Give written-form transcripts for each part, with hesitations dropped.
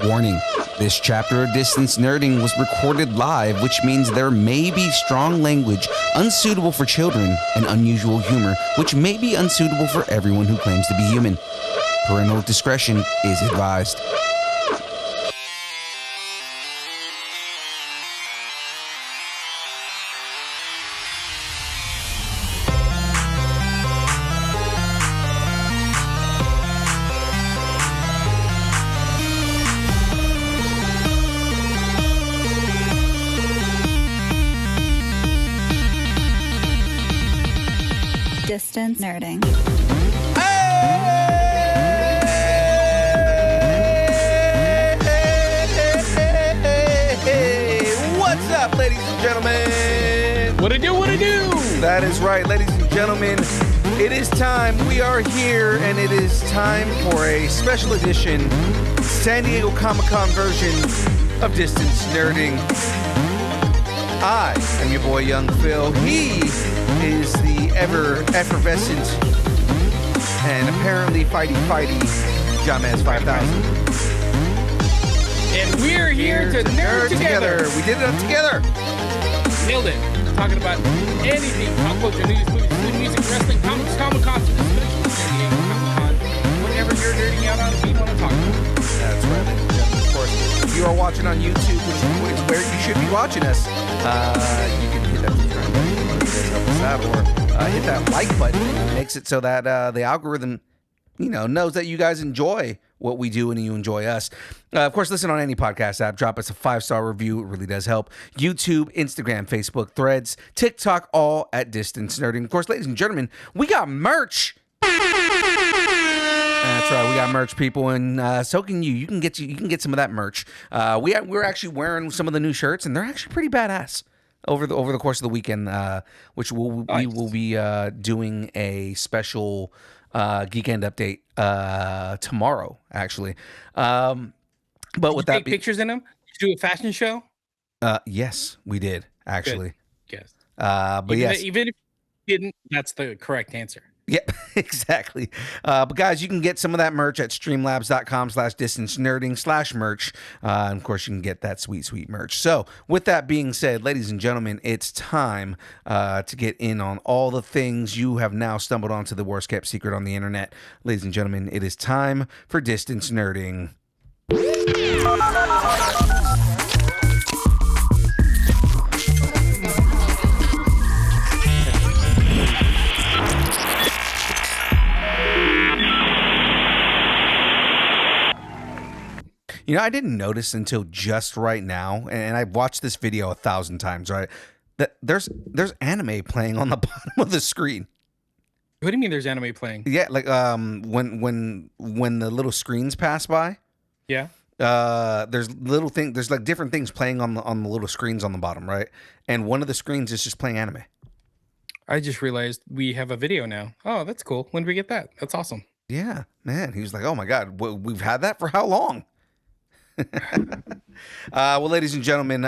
Warning, this chapter of Distance Nerding was recorded live, which means there may be strong language unsuitable for children and unusual humor, which may be unsuitable for everyone who claims to be human. Parental discretion is advised. Distance Nerding. Hey, what's up, ladies and gentlemen? What it do, what it do? That is right, ladies and gentlemen. It is time. We are here, and it is time for a special edition San Diego Comic-Con version of Distance Nerding. I am your boy, Young Phil. He is the ever effervescent and apparently fighty Jahmez 5000. And we're here to nerd together. We did it together. Nailed it. Talking about anything, pop culture, news, movies, food, music, wrestling, comics, Comic-Con, especially San Diego Comic-Con. Whatever you're nerding out on, we want to talk about. That's right, ladies and gentlemen. Of course, if you are watching on YouTube, which is where you should be watching us, you can hit that subscribe button if you want to help us out, or hit that like button. It makes it so that the algorithm, knows that you guys enjoy what we do and you enjoy us. Of course, listen on any podcast app. Drop us a 5-star review. It really does help. YouTube, Instagram, Facebook, Threads, TikTok, all at Distance Nerding. Of course, ladies and gentlemen, we got merch. That's right, we got merch, people, and so can you. You can get some of that merch. We're actually wearing some of the new shirts, and they're actually pretty badass. Over the course of the weekend, which we will be doing a special Geekend update tomorrow, actually. But with that, take pictures in them. Did you do a fashion show? Yes, we did actually. Good. Yes. But yes, even if you didn't, that's the correct answer. Yeah, exactly. But guys, you can get some of that merch at streamlabs.com/distance-nerding/merch. And of course, you can get that sweet merch. So with that being said, ladies and gentlemen, it's time to get in on all the things you have now stumbled onto the worst kept secret on the internet. Ladies and gentlemen, it is time for Distance Nerding. I didn't notice until just right now, and I've watched this video 1,000 times, right? That there's anime playing on the bottom of the screen. What do you mean there's anime playing? Yeah, like when the little screens pass by. Yeah. There's like different things playing on the little screens on the bottom, right? And one of the screens is just playing anime. I just realized we have a video now. Oh, that's cool. When did we get that? That's awesome. Yeah, man. He was like, "Oh my God, we've had that for how long?" Well, ladies and gentlemen,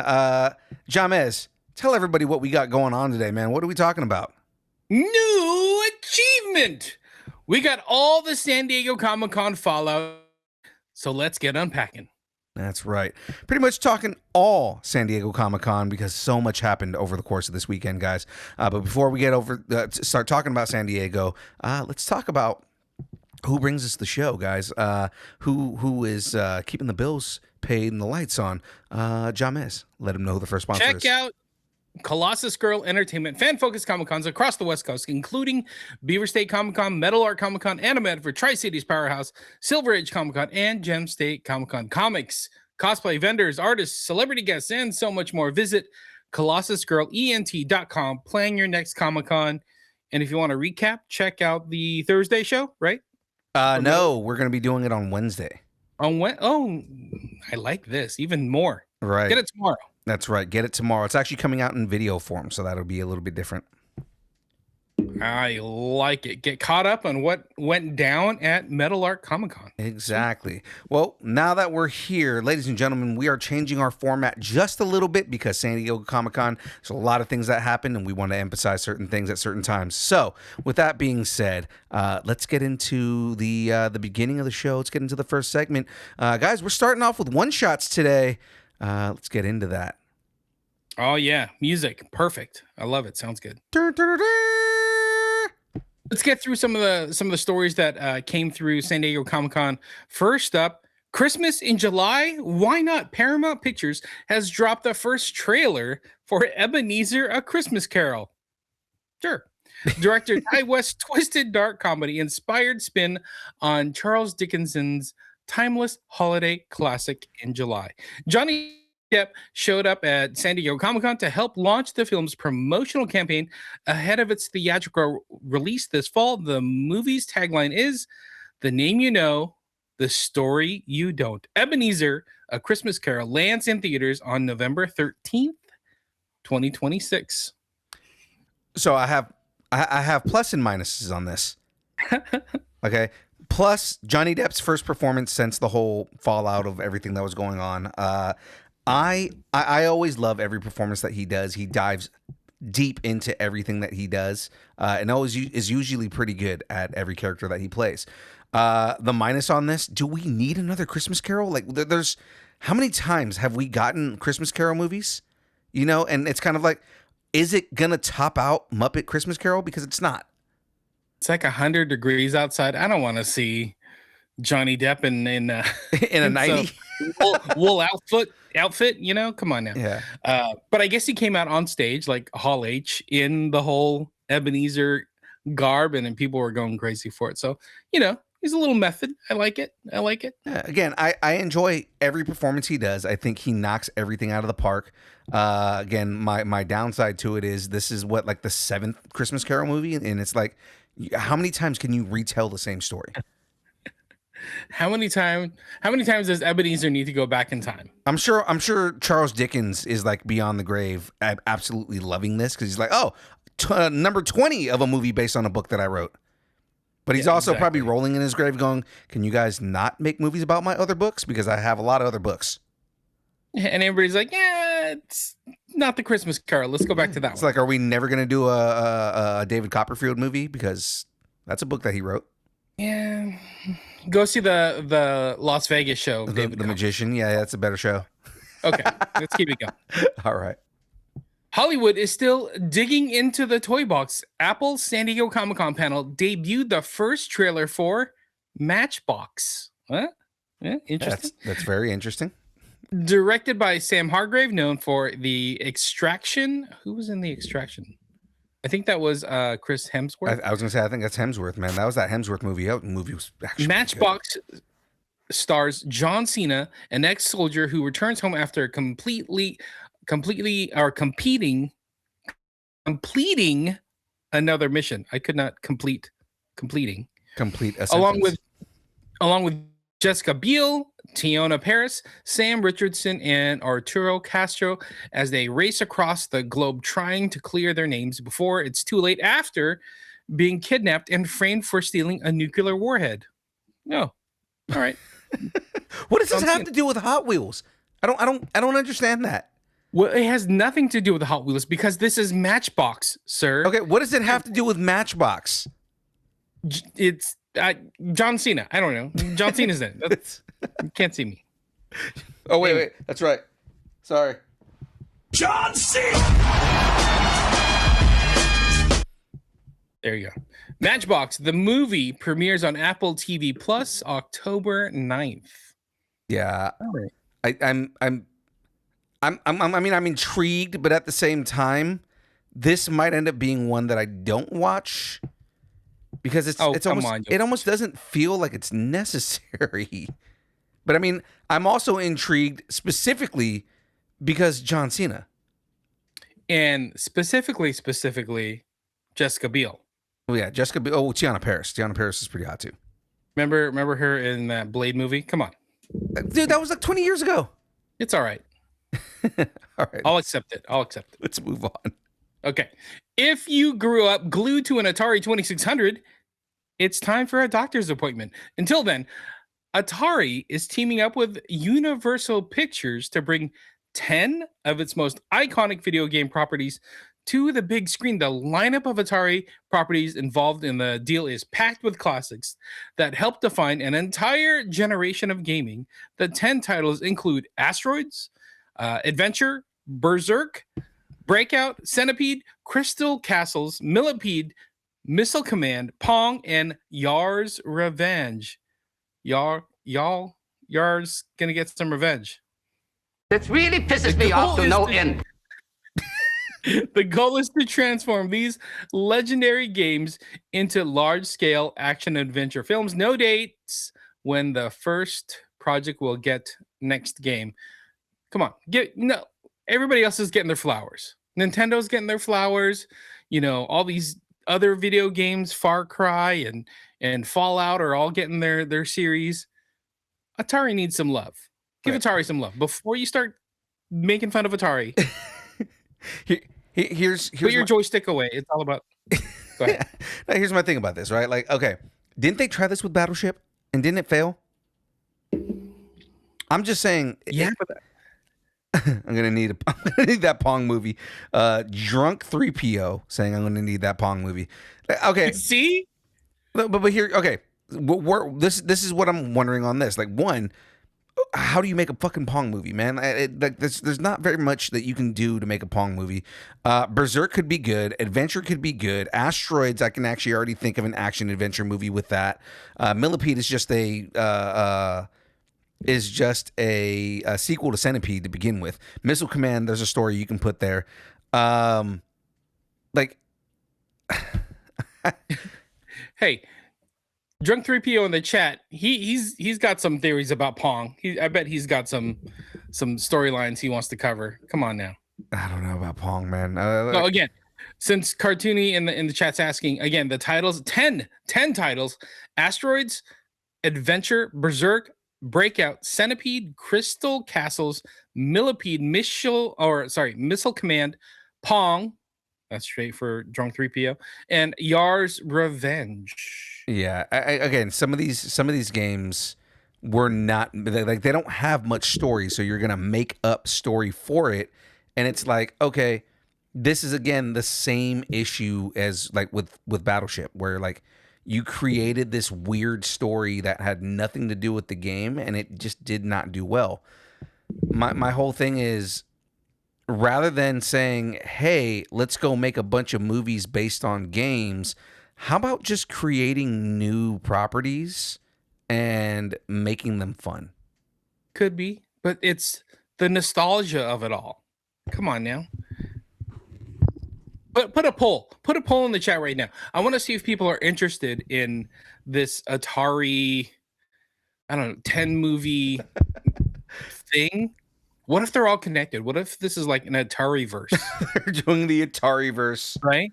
Jahmez, tell everybody what we got going on today, man. What are we talking about? New achievement! We got all the San Diego Comic-Con fallout, so let's get unpacking. That's right. Pretty much talking all San Diego Comic-Con because so much happened over the course of this weekend, guys. But before we get start talking about San Diego, let's talk about who brings us the show, guys. Who is keeping the bills paid and the lights on? Jahmez, let him know who the first sponsor is. Check out Colossus Girl Entertainment fan-focused Comic-Cons across the West Coast, including Beaver State Comic-Con, Metal Art Comic-Con, Animated for Tri-Cities Powerhouse, Silver Age Comic-Con, and Gem State Comic-Con. Comics, cosplay, vendors, artists, celebrity guests, and so much more. Visit ColossusGirlENT.com, plan your next Comic-Con. And if you want to recap, check out the Thursday show, right? No, we're going to be doing it on Wednesday. On when? Oh, I like this even more. Right. Get it tomorrow. That's right. Get it tomorrow. It's actually coming out in video form, so that'll be a little bit different. All I like it. Get caught up on what went down at Metal Art Comic-Con. Exactly. Well, now that we're here, ladies and gentlemen, we are changing our format just a little bit because San Diego Comic-Con, there's a lot of things that happen, and we want to emphasize certain things at certain times. So, with that being said, let's get into the beginning of the show. Let's get into the first segment. Guys, we're starting off with one-shots today. Let's get into that. Oh, yeah. Music. Perfect. I love it. Sounds good. Let's get through some of the stories that came through San Diego Comic-Con. First up, Christmas in July. Why not? Paramount Pictures has dropped the first trailer for Ebenezer: A Christmas Carol. Sure. Director Ty West's twisted dark comedy inspired spin on Charles Dickens's timeless holiday classic in July. Johnny Depp showed up at San Diego Comic-Con to help launch the film's promotional campaign ahead of its theatrical release this fall. The movie's tagline is "The name you know, the story you don't." Ebenezer: A Christmas Carol lands in theaters on November 13th, 2026. So I have plus and minuses on this. Okay. Plus, Johnny Depp's first performance since the whole fallout of everything that was going on. I always love every performance that he does. He dives deep into everything that he does, and always is usually pretty good at every character that he plays. The minus on this: do we need another Christmas Carol? Like, there's how many times have we gotten Christmas Carol movies? You know, and it's kind of like, is it gonna top out Muppet Christmas Carol? Because it's not. It's like 100 degrees outside. I don't want to see Johnny Depp in In a 90. wool outfit, you know, come on now. Yeah. But I guess he came out on stage like Hall H in the whole Ebenezer garb, and then people were going crazy for it. So, you know, he's a little method. I like it. Yeah, again, I enjoy every performance he does. I think he knocks everything out of the park. Again, my downside to it is this is what, like the 7th Christmas Carol movie, and it's like, how many times can you retell the same story? How many times does Ebenezer need to go back in time? I'm sure Charles Dickens is like beyond the grave, absolutely loving this, because he's like, oh, number 20 of a movie based on a book that I wrote. But he's also probably rolling in his grave going, can you guys not make movies about my other books? Because I have a lot of other books. And everybody's like, yeah, it's not the Christmas Carol. Let's go back to that It's one. like, are we never going to do a David Copperfield movie? Because that's a book that he wrote. Yeah. Go see the Las Vegas show. The Magician. Yeah, that's a better show. Okay, let's keep it going. All right. Hollywood is still digging into the toy box. Apple's San Diego Comic-Con panel debuted the first trailer for Matchbox. Huh? Yeah, interesting. That's very interesting. Directed by Sam Hargrave, known for The Extraction. Who was in The Extraction? I think that was Chris Hemsworth. I was going to say, I think that's Hemsworth, man. That was that Hemsworth movie. That movie was actually Matchbox stars John Cena, an ex-soldier who returns home after completing another mission. I could not completing. Complete a along sentence. with Jessica Biel, Tiona Paris, Sam Richardson, and Arturo Castro as they race across the globe trying to clear their names before it's too late after being kidnapped and framed for stealing a nuclear warhead. No. All right. What does this have to do with Hot Wheels? I don't understand that. Well, it has nothing to do with the Hot Wheels because this is Matchbox, sir. Okay, what does it have to do with Matchbox? It's John Cena. I don't know. John Cena's in it. You can't see me. Oh, wait. That's right. Sorry. John Cena! There you go. Matchbox, the movie, premieres on Apple TV Plus October 9th. Yeah. All right. I'm intrigued, but at the same time, this might end up being one that I don't watch because it almost doesn't feel like it's necessary. But I mean, I'm also intrigued specifically because John Cena. And specifically, Jessica Biel. Oh yeah, Jessica Biel. Oh, Tiana Paris. Tiana Paris is pretty hot too. Remember her in that Blade movie? Come on. Dude, that was like 20 years ago. It's all right. All right. I'll accept it. Let's move on. Okay. If you grew up glued to an Atari 2600, it's time for a doctor's appointment. Until then, Atari is teaming up with Universal Pictures to bring 10 of its most iconic video game properties to the big screen. The lineup of Atari properties involved in the deal is packed with classics that help define an entire generation of gaming. The 10 titles include Asteroids, Adventure, Berserk, Breakout, Centipede, Crystal Castles, Millipede, Missile Command, Pong, and Yar's Revenge. Yar's gonna get some revenge. This really pisses me off to no end. The goal is to transform these legendary games into large-scale action-adventure films. No dates when the first project will get next game. Come on, everybody else is getting their flowers. Nintendo's getting their flowers. All these other video games, Far Cry and Fallout, are all getting their series. Atari needs some love. Give Atari some love before you start making fun of Atari. Here's put your joystick away. It's all about. Go ahead. Now, here's my thing about this, right? Like, okay, didn't they try this with Battleship and didn't it fail? I'm just saying. Yeah, I'm gonna need that Pong movie. Drunk 3PO saying I'm gonna need that Pong movie. Okay, see, but here, okay, this is what I'm wondering on this. Like, one, how do you make a fucking Pong movie, man? There's not very much that you can do to make a Pong movie. Berserk could be good. Adventure could be good. Asteroids, I can actually already think of an action adventure movie with that. Millipede is just a sequel to Centipede to begin with. Missile Command, there's a story you can put there. Hey, Drunk 3PO in the chat, he's got some theories about Pong. I bet he's got some storylines he wants to cover. Come on now. I don't know about Pong, man. So again, since Cartoony in the chat's asking, again, the titles, 10 titles: Asteroids, Adventure, Berserk, Breakout, Centipede, Crystal Castles, Millipede, Missile Command, Pong, that's straight for Drunk 3PO, and Yar's Revenge. Yeah, again, some of these games were not like, they don't have much story, so you're gonna make up story for it, and it's like, okay, this is again the same issue as like with Battleship, where like you created this weird story that had nothing to do with the game, and it just did not do well. My whole thing is, rather than saying, hey, let's go make a bunch of movies based on games, how about just creating new properties and making them fun? Could be, but it's the nostalgia of it all. Come on now. But put a poll in the chat right now. I want to see if people are interested in this Atari, I don't know, 10 movie thing. What if they're all connected? What if this is like an Atari verse? They're doing the Atari verse, right?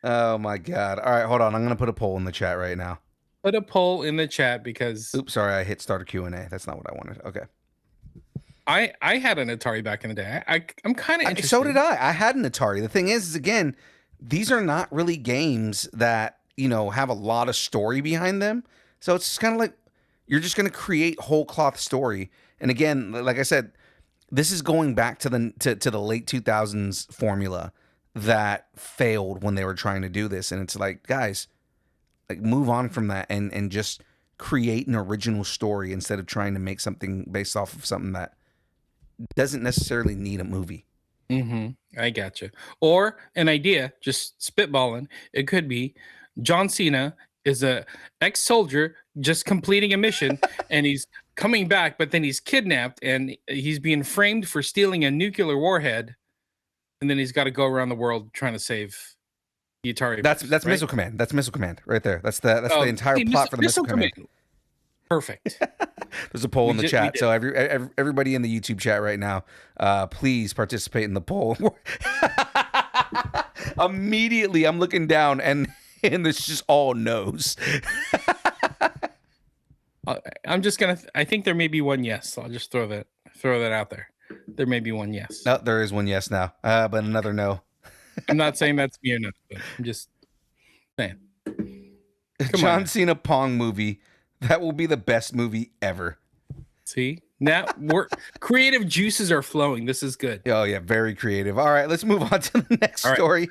Oh my God. All right, hold on. I'm going to put a poll in the chat right now. Put a poll in the chat because... Oops, sorry. I hit start a Q&A. That's not what I wanted. Okay. I had an Atari back in the day. I'm kind of interested. So did I. I had an Atari. The thing is again, these are not really games that, have a lot of story behind them. So it's kind of like you're just going to create whole cloth story. And again, like I said, this is going back to the late 2000s formula that failed when they were trying to do this. And it's like, guys, like, move on from that and just create an original story instead of trying to make something based off of something that doesn't necessarily need a movie. I gotcha. Or an idea, just spitballing. It could be John Cena is a ex-soldier just completing a mission and he's coming back, but then he's kidnapped and he's being framed for stealing a nuclear warhead. And then he's got to go around the world trying to save the Atari. That's right? Missile Command. That's Missile Command right there. That's the entire plot for the Missile Command. Perfect. There's a poll in the chat. So everybody in the YouTube chat right now, please participate in the poll. Immediately, I'm looking down and this just all no's. I think there may be one yes. I'll just throw that out there. There may be one yes. No, there is one yes now, but another no. I'm not saying that's me or not, but I'm just saying. John Cena Pong movie. That will be the best movie ever. See, now creative juices are flowing. This is good. Oh yeah, very creative. All right, let's move on to the next story.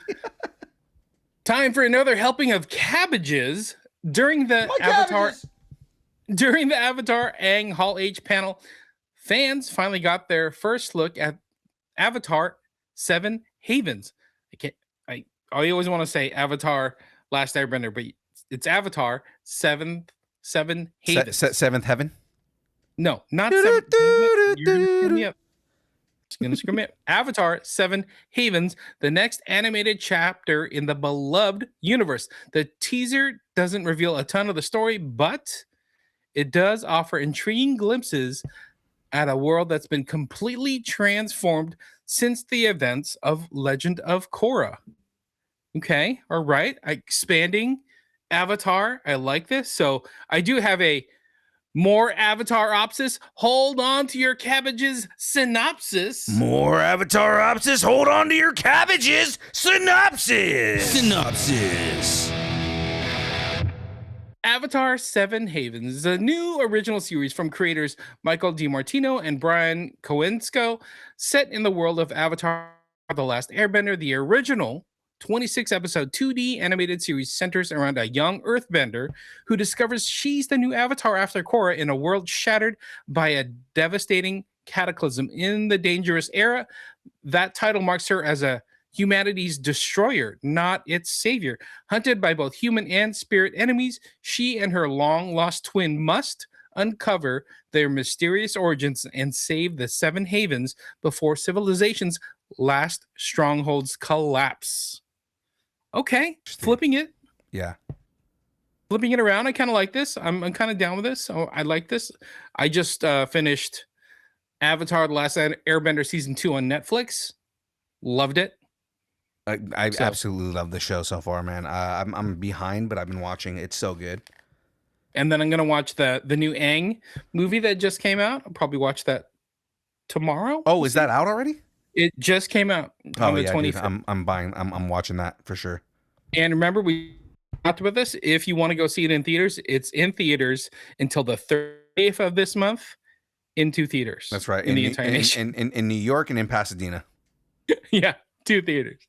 Time for another helping of cabbages during the Avatar. During the Avatar Aang Hall H panel, fans finally got their first look at Avatar 7 Havens. I always want to say Avatar Last Airbender, but it's Avatar 7 Havens. Seventh Heaven? No, not 7. You're gonna screw me up. It's gonna screw me up. Avatar 7 Havens, the next animated chapter in the beloved universe. The teaser doesn't reveal a ton of the story, but it does offer intriguing glimpses at a world that's been completely transformed since the events of Legend of Korra. Okay, all right. Expanding Avatar. I like this. So I do have a more Avatar-opsis. Hold on to your cabbages synopsis. More Avatar-opsis. Hold on to your cabbages synopsis. Avatar 7 Havens is a new original series from creators Michael DiMartino and Brian Coensco, set in the world of Avatar The Last Airbender. The original 26-episode 2D animated series centers around a young earthbender who discovers she's the new Avatar after Korra in a world shattered by a devastating cataclysm. In the Dangerous Era, that title marks her as a humanity's destroyer, not its savior. Hunted by both human and spirit enemies, she and her long-lost twin must uncover their mysterious origins and save the 7 Havens before civilization's last strongholds collapse. Okay, flipping it. Yeah. Flipping it around. I kind of like this. I'm kind of down with this. Oh, I like this. I just finished Avatar The Last Airbender Season 2 on Netflix. Loved it. I absolutely love the show so far, man. I'm behind, but I've been watching. It's so good. And then I'm gonna watch the new Aang movie that just came out. I'll probably watch that tomorrow. Oh, is that out already? It just came out on the 25th. Dude, I'm buying. I'm watching that for sure. And remember, we talked about this. If you want to go see it in theaters, it's in theaters until the 30th of this month. In 2 theaters. That's right. In the entire nation. In New York and in Pasadena. Yeah, 2 theaters.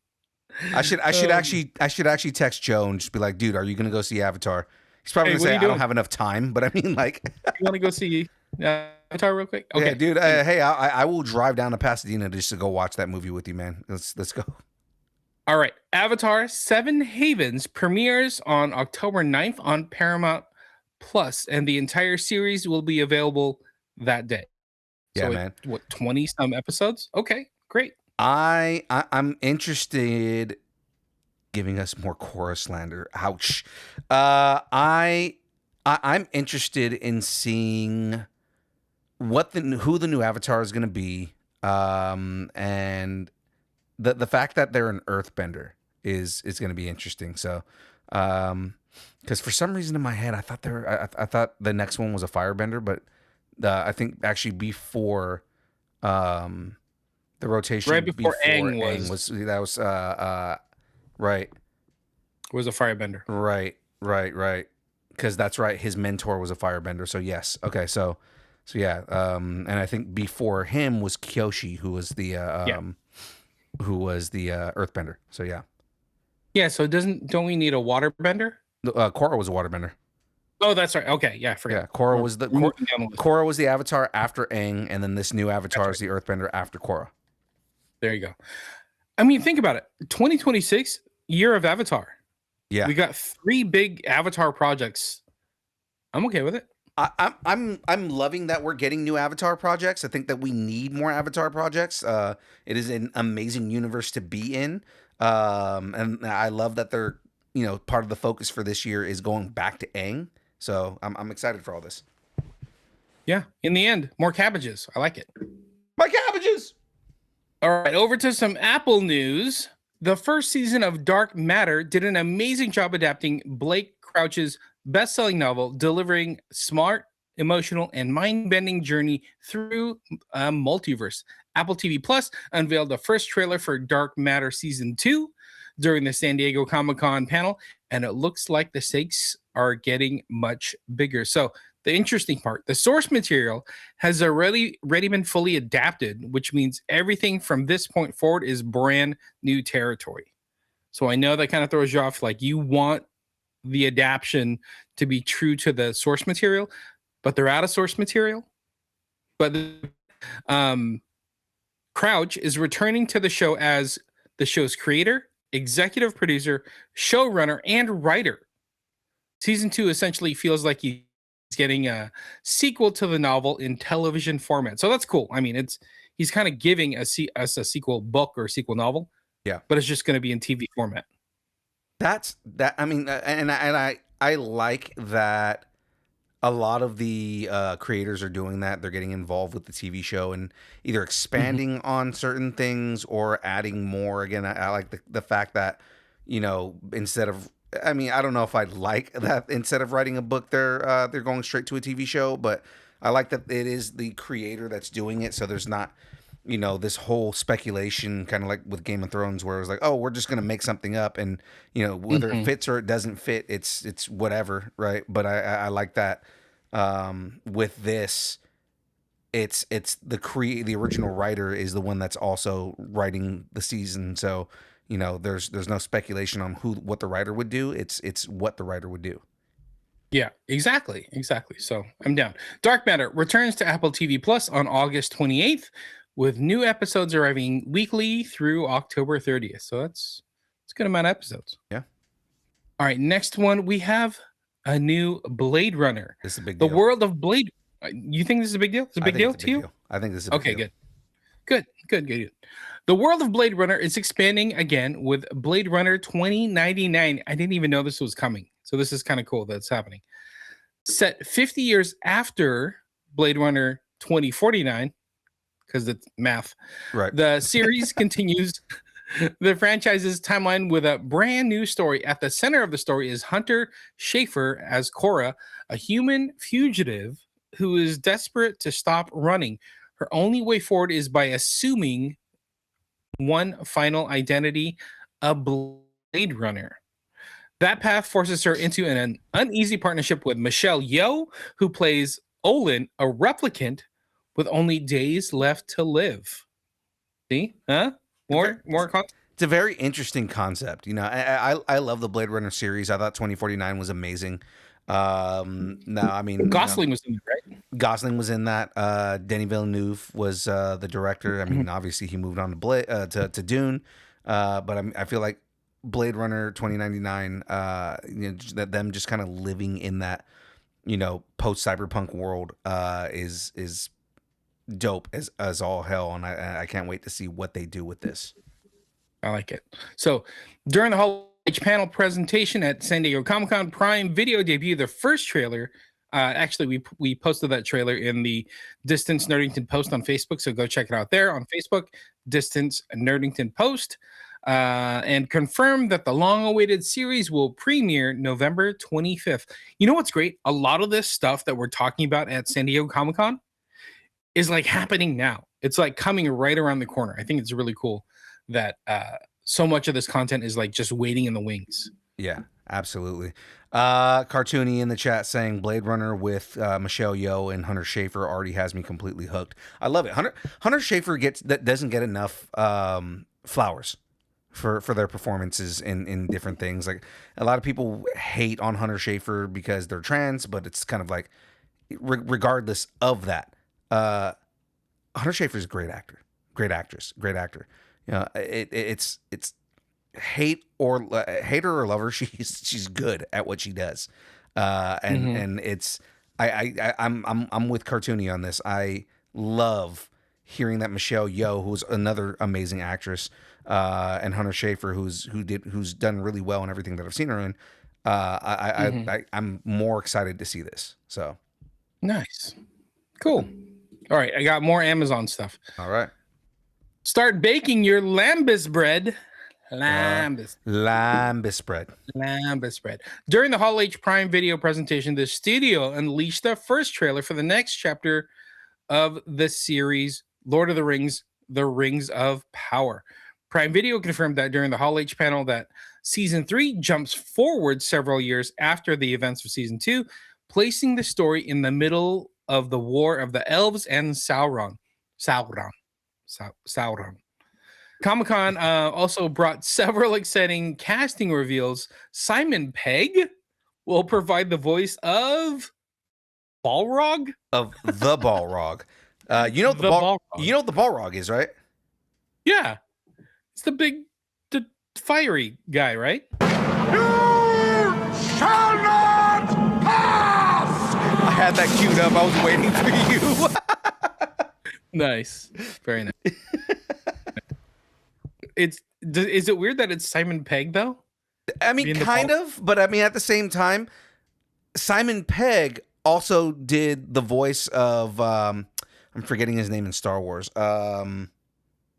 I should actually text Joe and just be like, dude, are you gonna go see Avatar? He's probably gonna say I don't have enough time, but I mean, like, you want to go see Avatar real quick? Okay, yeah, dude. Hey, I will drive down to Pasadena just to go watch that movie with you, man. Let's go. All right, Avatar 7 Havens premieres on October 9th on Paramount Plus, and the entire series will be available that day. Yeah, so man. What 20 some episodes? Okay, great. I'm interested giving us more Korra slander. Ouch. I'm interested in seeing who the new Avatar is going to be, and the fact that they're an Earthbender is going to be interesting. So, because for some reason in my head I thought the next one was a Firebender, but I think actually before the rotation right before Aang was right. Was a Firebender. Right. Because that's right. His mentor was a Firebender. So yes. Okay. So yeah. And I think before him was Kyoshi, who was the Earthbender. So yeah. Yeah. So don't we need a Waterbender? Korra was a Waterbender. Oh, that's right. Okay. Yeah. I forgot. Yeah. Korra was the Avatar after Aang, and then this new Avatar is the Earthbender after Korra. There you go. I mean, think about it. 2026, year of Avatar. Yeah. We got 3 big Avatar projects. I'm okay with it. I'm loving that we're getting new Avatar projects. I think that we need more Avatar projects. It is an amazing universe to be in. And I love that they're, part of the focus for this year is going back to Aang. So I'm excited for all this. Yeah. In the end, more cabbages. I like it. My cabbages. All right, over to some Apple news. The first season of Dark Matter did an amazing job adapting Blake Crouch's best-selling novel, delivering smart, emotional, and mind-bending journey through a multiverse. Apple TV Plus unveiled the first trailer for Dark Matter Season 2, during the San Diego Comic-Con panel, and it looks like the stakes are getting much bigger. So the interesting part, the source material has already been fully adapted, which means everything from this point forward is brand new territory. So I know that kind of throws you off, like you want the adaptation to be true to the source material, but they're out of source material. But Crouch is returning to the show as the show's creator, executive producer, showrunner, and writer. Season 2 essentially feels like he's getting a sequel to the novel in television format. So that's cool. I mean, he's kind of giving us a sequel book or sequel novel. Yeah. But it's just going to be in TV format. That's that. I mean, and I like that a lot of the creators are doing that. They're getting involved with the TV show and either expanding on certain things or adding more. Again, I like the fact that, you know, instead of, I mean, I don't know if I'd like that instead of writing a book, they're going straight to a TV show, but I like that it is the creator that's doing it. So there's not, you know, this whole speculation, kind of like with Game of Thrones, where it was like, oh, we're just going to make something up, and, you know, whether it fits or it doesn't fit, it's whatever. Right. But I like that. With this, it's the original writer is the one that's also writing the season. So, you know, there's no speculation on what the writer would do. It's what the writer would do. Yeah, exactly. So I'm down. Dark Matter returns to Apple TV Plus on August 28th, with new episodes arriving weekly through October 30th. So it's a good amount of episodes. Yeah. All right, next one, we have a new Blade Runner. This is a big deal. The world of Blade. You think this is a big deal? It's a big deal to you? I think this is a big deal. Okay, good. The world of Blade Runner is expanding again with Blade Runner 2099. I didn't even know this was coming. So this is kind of cool that's happening. Set 50 years after Blade Runner 2049, because it's math. Right. The series continues the franchise's timeline with a brand new story. At the center of the story is Hunter Schafer as Cora, a human fugitive who is desperate to stop running. Her only way forward is by assuming one final identity, a Blade Runner. That path forces her into an uneasy partnership with Michelle Yeoh, who plays Olin, a replicant with only days left to live. See? Huh? More content? It's a very interesting concept. You know, I love the Blade Runner series. I thought 2049 was amazing. No, I mean, Gosling was in it, right? Gosling was in that. Denis Villeneuve was the director. I mean, obviously he moved on to Dune, but I feel like Blade Runner 2099, you know, that them just kind of living in that, you know, post cyberpunk world is dope as all hell, and I can't wait to see what they do with this. I like it. So during the Hall H panel presentation at San Diego Comic-Con, Prime Video debuted the first trailer. Actually, we posted that trailer in the Distance Nerdington post on Facebook, so go check it out there on Facebook, Distance Nerdington post, and confirmed that the long-awaited series will premiere November 25th. You know what's great? A lot of this stuff that we're talking about at San Diego Comic-Con is like happening now. It's like coming right around the corner. I think it's really cool that so much of this content is like just waiting in the wings. Yeah, absolutely. Cartoony in the chat saying Blade Runner with Michelle Yeoh and Hunter Schafer already has me completely hooked. I love it. Hunter Schafer doesn't get enough flowers for their performances in different things. Like a lot of people hate on Hunter Schafer because they're trans, but it's kind of like regardless of that, Hunter Schafer is a great actor, great actress, great actor. You know, it's hate her or love her, she's good at what she does, and it's I'm with Cartoony on this. I love hearing that Michelle Yeoh, who's another amazing actress, and Hunter Schafer, who's done really well in everything that I've seen her in. I'm more excited to see this. So nice, cool. All right, I got more Amazon stuff. All right. Start baking your lambus bread. Lambus bread. During the Hall H Prime Video presentation, the studio unleashed the first trailer for the next chapter of the series, Lord of the Rings, The Rings of Power. Prime Video confirmed that during the Hall H panel that season 3 jumps forward several years after the events of season 2, placing the story in the middle of the War of the Elves and Sauron. Comic-Con also brought several exciting casting reveals. Simon Pegg will provide the voice of Balrog? Of the Balrog. You know what Balrog. you know what the Balrog is, right? Yeah. It's the fiery guy, right? Shall not pass! I had that queued up. I was waiting for you. Nice. Very nice. Is it weird that it's Simon Pegg though? I mean, kind of, but I mean, at the same time, Simon Pegg also did the voice of I'm forgetting his name in Star Wars.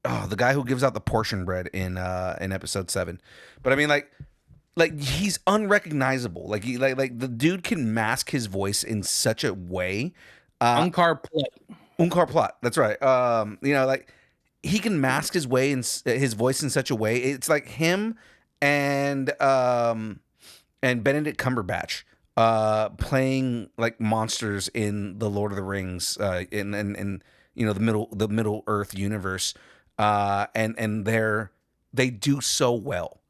The guy who gives out the portion bread in episode 7. But I mean, like he's unrecognizable. Like the dude can mask his voice in such a way. Unkar Plot. That's right. Like he can mask his voice in such a way. It's like him and Benedict Cumberbatch playing like monsters in the Lord of the Rings in the Middle Earth universe. And they do so well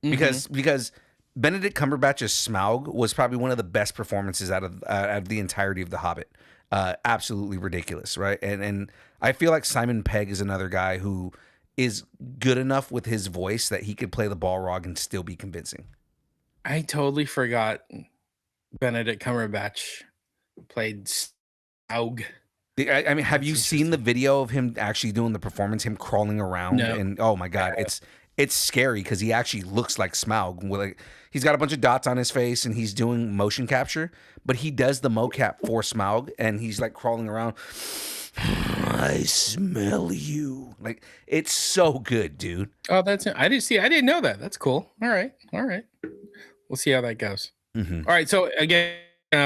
because Benedict Cumberbatch's Smaug was probably one of the best performances out of the entirety of The Hobbit. Absolutely ridiculous, right? And I feel like Simon Pegg is another guy who is good enough with his voice that he could play the Balrog and still be convincing. I totally forgot Benedict Cumberbatch played Smaug. I mean, have you seen the video of him actually doing the performance, him crawling around? No. And oh my God, it's scary because he actually looks like Smaug. He's got a bunch of dots on his face and he's doing motion capture, but he does the mocap for Smaug and he's like crawling around. I smell you. Like, it's so good, dude. Oh, that's it. I didn't know that. That's cool. All right. We'll see how that goes. Mm-hmm. All right. So again,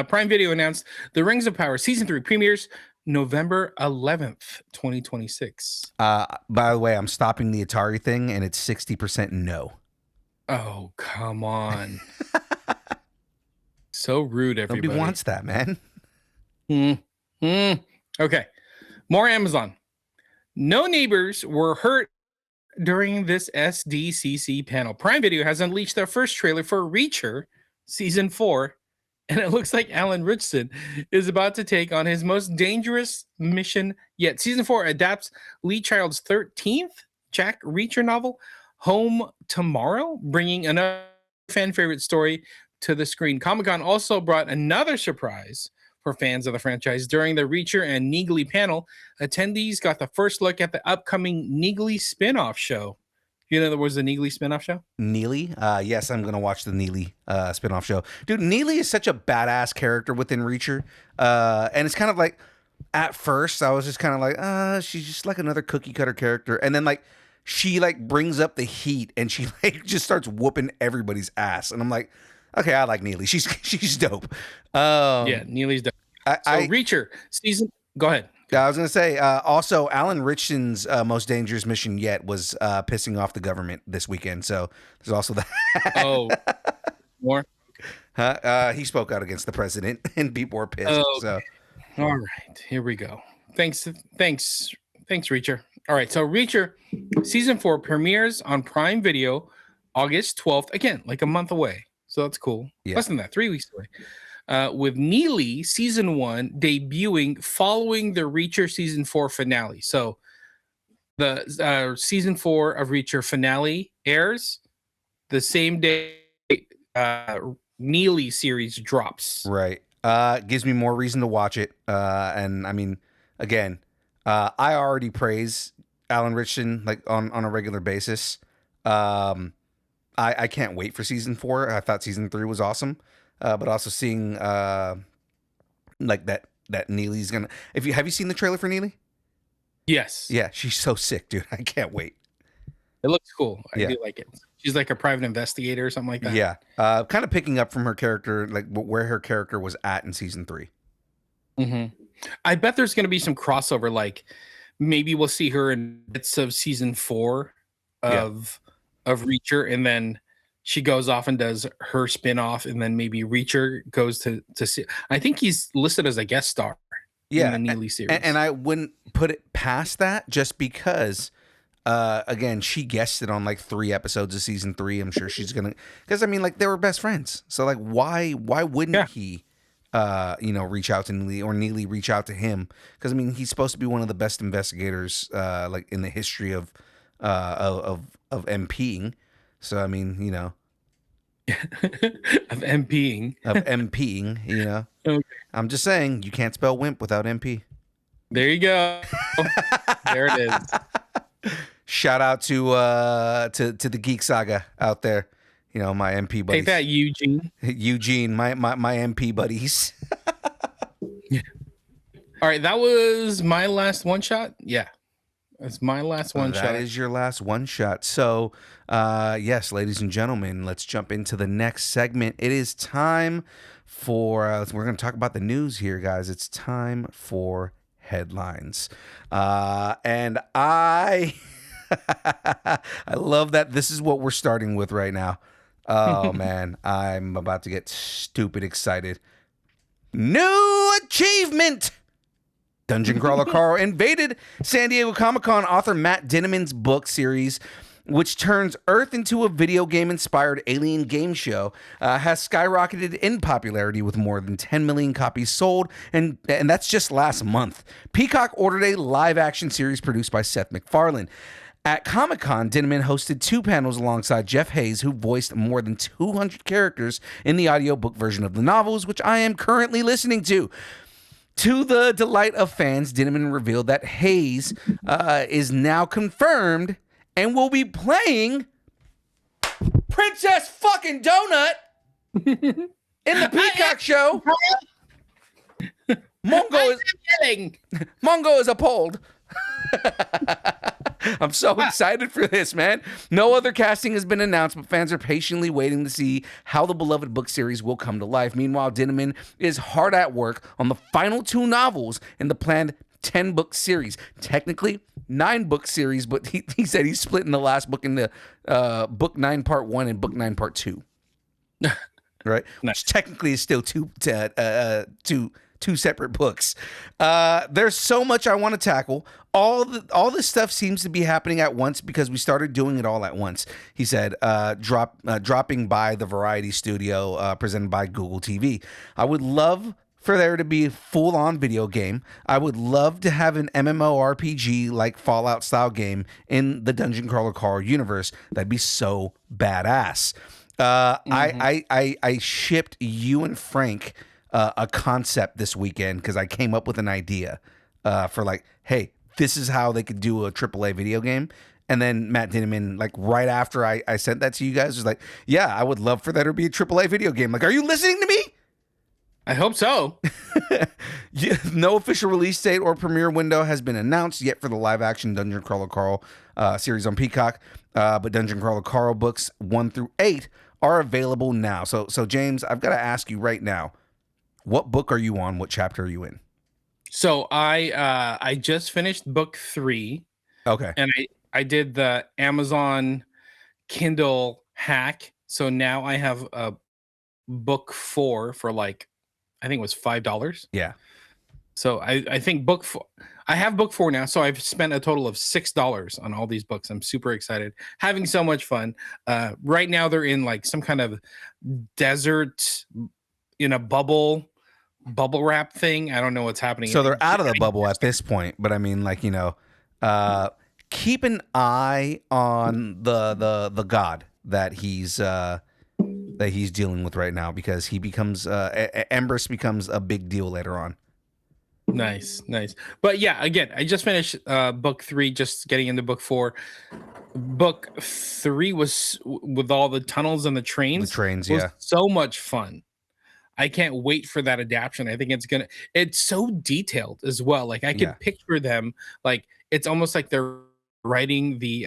Prime Video announced The Rings of Power season 3 premieres November 11th, 2026. By the way, I'm stopping the Atari thing and it's 60% no. Oh, come on. So rude, everybody. Nobody wants that, man. Okay. More Amazon. No neighbors were hurt during this SDCC panel. Prime Video has unleashed their first trailer for Reacher season 4, and it looks like Alan Richardson is about to take on his most dangerous mission yet. Season 4 adapts Lee Child's 13th Jack Reacher novel, Home Tomorrow, bringing another fan favorite story to the screen. Comic-Con also brought another surprise for fans of the franchise. During the Reacher and Neely panel, attendees got the first look at the upcoming Neely spin-off show. You know there was a Neely spin-off show? Neely? Yes, I'm going to watch the Neely spin-off show. Dude, Neely is such a badass character within Reacher. And it's kind of like, at first, I was just kind of like, she's just like another cookie-cutter character. And then, like, she, like, brings up the heat and she, like, just starts whooping everybody's ass. And I'm like, okay, I like Neely. She's dope. Yeah, Neely's dope. Reacher season. Go ahead. I was going to say, also, Alan Richardson's most dangerous mission yet was pissing off the government this weekend. So there's also that. Oh, more? He spoke out against the president and people were pissed. Oh, so. All right, here we go. Thanks, Reacher. All right, so Reacher season 4 premieres on Prime Video August 12th. Again, like a month away. So that's cool. Yeah. Less than that, 3 weeks away. With Neely season 1 debuting following the Reacher season 4 finale. So the season 4 of Reacher finale airs the same day Neely series drops. Right. Gives me more reason to watch it. And I mean, again, I already praise Alan Richardson like on a regular basis. I can't wait for season 4. I thought season 3 was awesome. But also seeing like that Neely's gonna. Have you seen the trailer for Neely? Yes. Yeah, she's so sick, dude. I can't wait. It looks cool. I Yeah. do like it. She's like a private investigator or something like that. Yeah. Kind of picking up from her character, like where her character was at in season 3. Mm-hmm. I bet there's going to be some crossover. Like maybe we'll see her in bits of season 4 of Reacher, and then she goes off and does her spin-off, and then maybe Reacher goes to see. I think he's listed as a guest star in the Neely series. And I wouldn't put it past that, just because again, she guested on like 3 episodes of season 3. I'm sure she's gonna, because I mean, like, they were best friends, so like why wouldn't he reach out to Neely, or Neely reach out to him? Because I mean, he's supposed to be one of the best investigators like in the history of MPing. So I mean, of MPing. Okay. I'm just saying, you can't spell wimp without MP. There you go. There it is. Shout out to the Geek Saga out there. My MP buddies. Take that, Eugene. Eugene, my MP buddies. All right, that was my last one shot. Yeah, that's my last one shot. That is your last one shot. So, yes, ladies and gentlemen, let's jump into the next segment. It is time for, we're going to talk about the news here, guys. It's time for headlines. And I love that this is what we're starting with right now. Oh, man, I'm about to get stupid excited. New achievement! Dungeon Crawler Carl invaded San Diego Comic-Con author Matt Dinniman's book series, which turns Earth into a video game-inspired alien game show, has skyrocketed in popularity with more than 10 million copies sold, and that's just last month. Peacock ordered a live-action series produced by Seth MacFarlane. At Comic-Con, Dinniman hosted 2 panels alongside Jeff Hayes, who voiced more than 200 characters in the audiobook version of the novels, which I am currently listening to. To the delight of fans, Dinniman revealed that Hayes is now confirmed and will be playing Princess fucking Donut in the Peacock show. Mongo is appalled. I'm so excited for this, man. No other casting has been announced, but fans are patiently waiting to see how the beloved book series will come to life. Meanwhile, Dinniman is hard at work on the final 2 novels in the planned 10-book series. Technically, 9-book series, but he said he's splitting the last book into book 9 part 1 and book 9 part 2. Right? Nice. Which technically is still two separate books. There's so much I want to tackle. All this stuff seems to be happening at once because we started doing it all at once. He said, dropping by the Variety Studio presented by Google TV. I would love for there to be a full-on video game. I would love to have an MMORPG like Fallout style game in the Dungeon Crawler Carl universe. That'd be so badass. I shipped you and Frank a concept this weekend because I came up with an idea for like, hey, this is how they could do a AAA video game. And then Matt Dinniman, like right after I sent that to you guys, was like, yeah, I would love for there to be a AAA video game. Like, are you listening to me? I hope so. No official release date or premiere window has been announced yet for the live-action Dungeon Crawler Carl series on Peacock, but Dungeon Crawler Carl books 1 through 8 are available now. So James, I've got to ask you right now, what book are you on? What chapter are you in? So I just finished book 3. Okay. And I did the Amazon Kindle hack. So now I have a book 4 for like, I think it was $5. Yeah. So I think book 4, I have book 4 now. So I've spent a total of $6 on all these books. I'm super excited, having so much fun. Right now they're in like some kind of desert in a bubble wrap thing. I don't know what's happening. So they're out of the bubble at this point, but I mean, like, keep an eye on the god that he's dealing with right now, because he becomes Empress becomes a big deal later on. Nice. But yeah, again, I just finished book 3, just getting into book 4. Book 3 was with all the tunnels and the trains. Yeah. So much fun. I can't wait for that adaptation. I think it's so detailed as well. Like I can picture them, like it's almost like they're writing the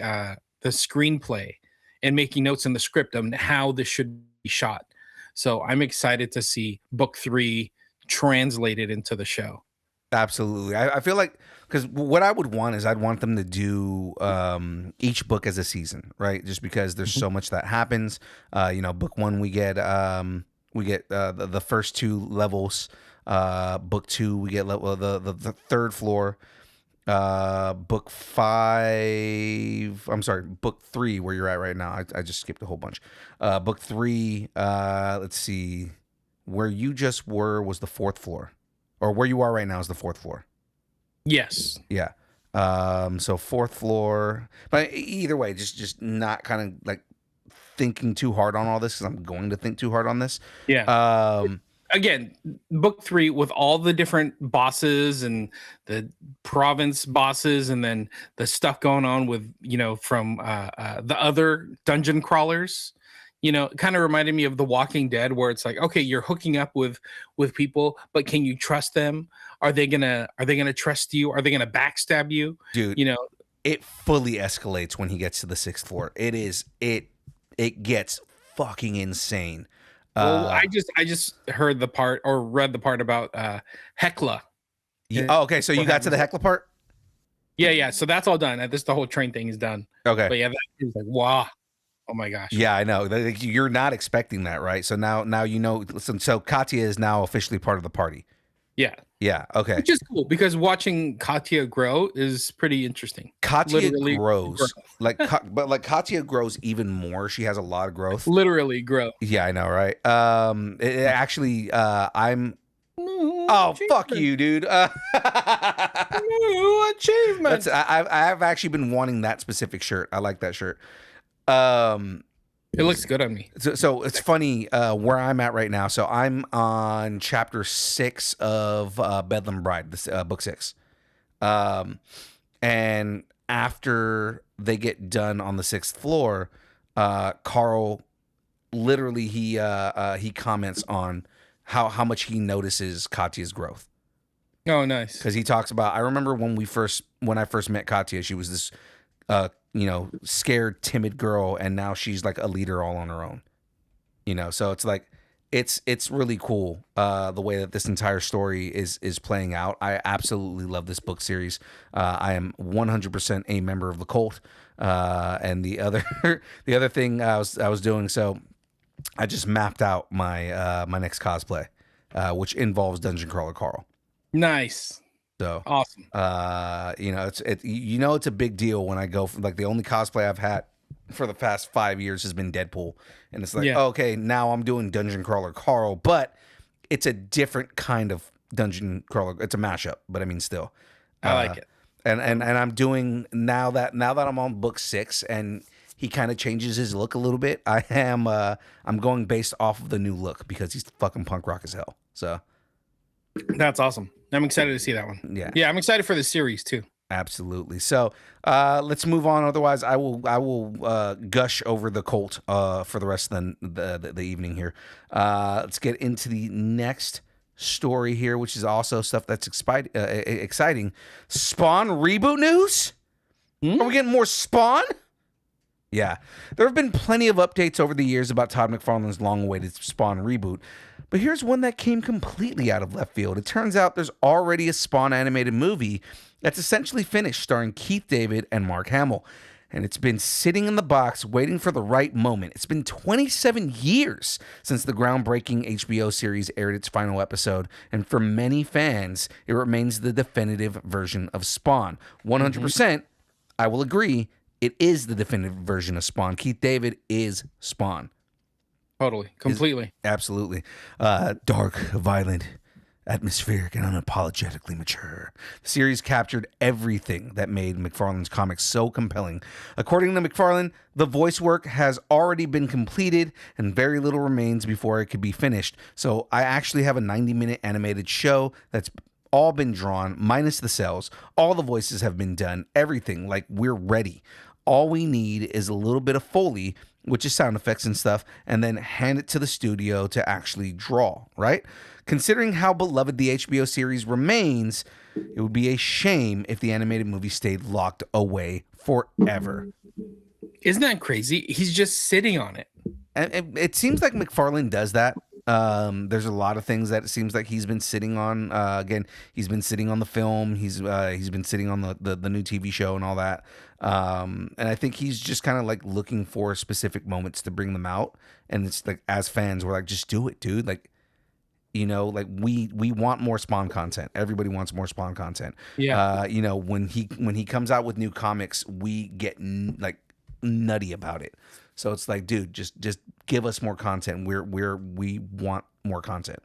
screenplay and making notes in the script on how this should be shot. So I'm excited to see book 3 translated into the show. Absolutely. I feel like, because what I would want is I'd want them to do each book as a season, right? Just because there's so much that happens. Book one we get the first two levels. Book two we get the third floor. Book five. I'm sorry, book three, where you're at right now. I just skipped a whole bunch. Book three. Let's see, where you just were was the fourth floor. Or where you are right now is the fourth floor. Yes. Yeah. So fourth floor. But either way, just not kind of like thinking too hard on all this, because I'm going to think too hard on this. Yeah. Again, book three with all the different bosses and the province bosses, and then the stuff going on with, from the other dungeon crawlers. Kind of reminded me of The Walking Dead, where it's like, okay, you're hooking up with people, but can you trust them? Are they gonna trust you? Are they gonna backstab you? Dude, it fully escalates when he gets to the sixth floor. It gets fucking insane. Well, I just heard the part or read the part about Hecla. Okay, so you got to the Hecla part? Yeah. So that's all done. The whole train thing is done. Okay. But yeah, that is like, wow. Oh my gosh. Yeah, I know. You're not expecting that, right? So now Listen, so Katya is now officially part of the party. Yeah. Yeah. Okay. Which is cool, because watching Katya grow is pretty interesting. Katya Literally grows but Katya grows even more. She has a lot of growth. Literally grow. Yeah, I know, right? It actually, I'm. Oh, fuck you, dude. New achievement. I've actually been wanting that specific shirt. I like that shirt. It looks good on me. So it's funny where I'm at right now. So I'm on chapter 6 of Bedlam Bride, this book 6. And after they get done on the 6th floor, Carl literally he comments on how much he notices Katya's growth. Oh, nice. Because he talks about, I remember when I first met Katya, she was this scared, timid girl, and now she's like a leader all on her own. So it's like it's really cool the way that this entire story is playing out. I absolutely love this book series. I am 100% a member of the cult. And the other thing I was doing, so I just mapped out my my next cosplay, which involves Dungeon Crawler Carl. Nice. So awesome. It's a big deal when I go from, like, the only cosplay I've had for the past 5 years has been Deadpool, and it's like, okay, now I'm doing Dungeon Crawler Carl, but it's a different kind of Dungeon Crawler. It's a mashup, but I mean, still, I like it. And I'm doing now that I'm on book 6 and he kind of changes his look a little bit. I'm going based off of the new look because he's fucking punk rock as hell. So that's awesome. I'm excited to see that one. Yeah, I'm excited for the series too. Absolutely. So let's move on. Otherwise, I will gush over the cult for the rest of the evening here. Let's get into the next story here, which is also stuff that's exciting. Spawn reboot news? Are we getting more Spawn? Yeah. There have been plenty of updates over the years about Todd McFarlane's long-awaited Spawn reboot. But here's one that came completely out of left field. It turns out there's already a Spawn animated movie that's essentially finished, starring Keith David and Mark Hamill. And it's been sitting in the box waiting for the right moment. It's been 27 years since the groundbreaking HBO series aired its final episode. And for many fans, it remains the definitive version of Spawn. 100%, I will agree, it is the definitive version of Spawn. Keith David is Spawn. Totally. Completely. Absolutely. Dark, violent, atmospheric, and unapologetically mature. The series captured everything that made McFarlane's comics so compelling. According to McFarlane, the voice work has already been completed and very little remains before it could be finished. So I actually have a 90-minute animated show that's all been drawn, minus the cells. All the voices have been done. Everything. Like, we're ready. All we need is a little bit of Foley, which is sound effects and stuff, and then hand it to the studio to actually draw, right? Considering how beloved the HBO series remains, it would be a shame if the animated movie stayed locked away forever. Isn't that crazy? He's just sitting on it. And it seems like McFarlane does that. There's a lot of things that it seems like he's been sitting on. Again, he's been sitting on the film. He's been sitting on the new TV show and all that. And I think he's just kind of like looking for specific moments to bring them out. And it's like, as fans, we're like, just do it, dude. Like, you know, like we want more Spawn content. Everybody wants more Spawn content. Yeah. You know, when he comes out with new comics, we get like nutty about it. So it's like, dude, just give us more content. We want more content.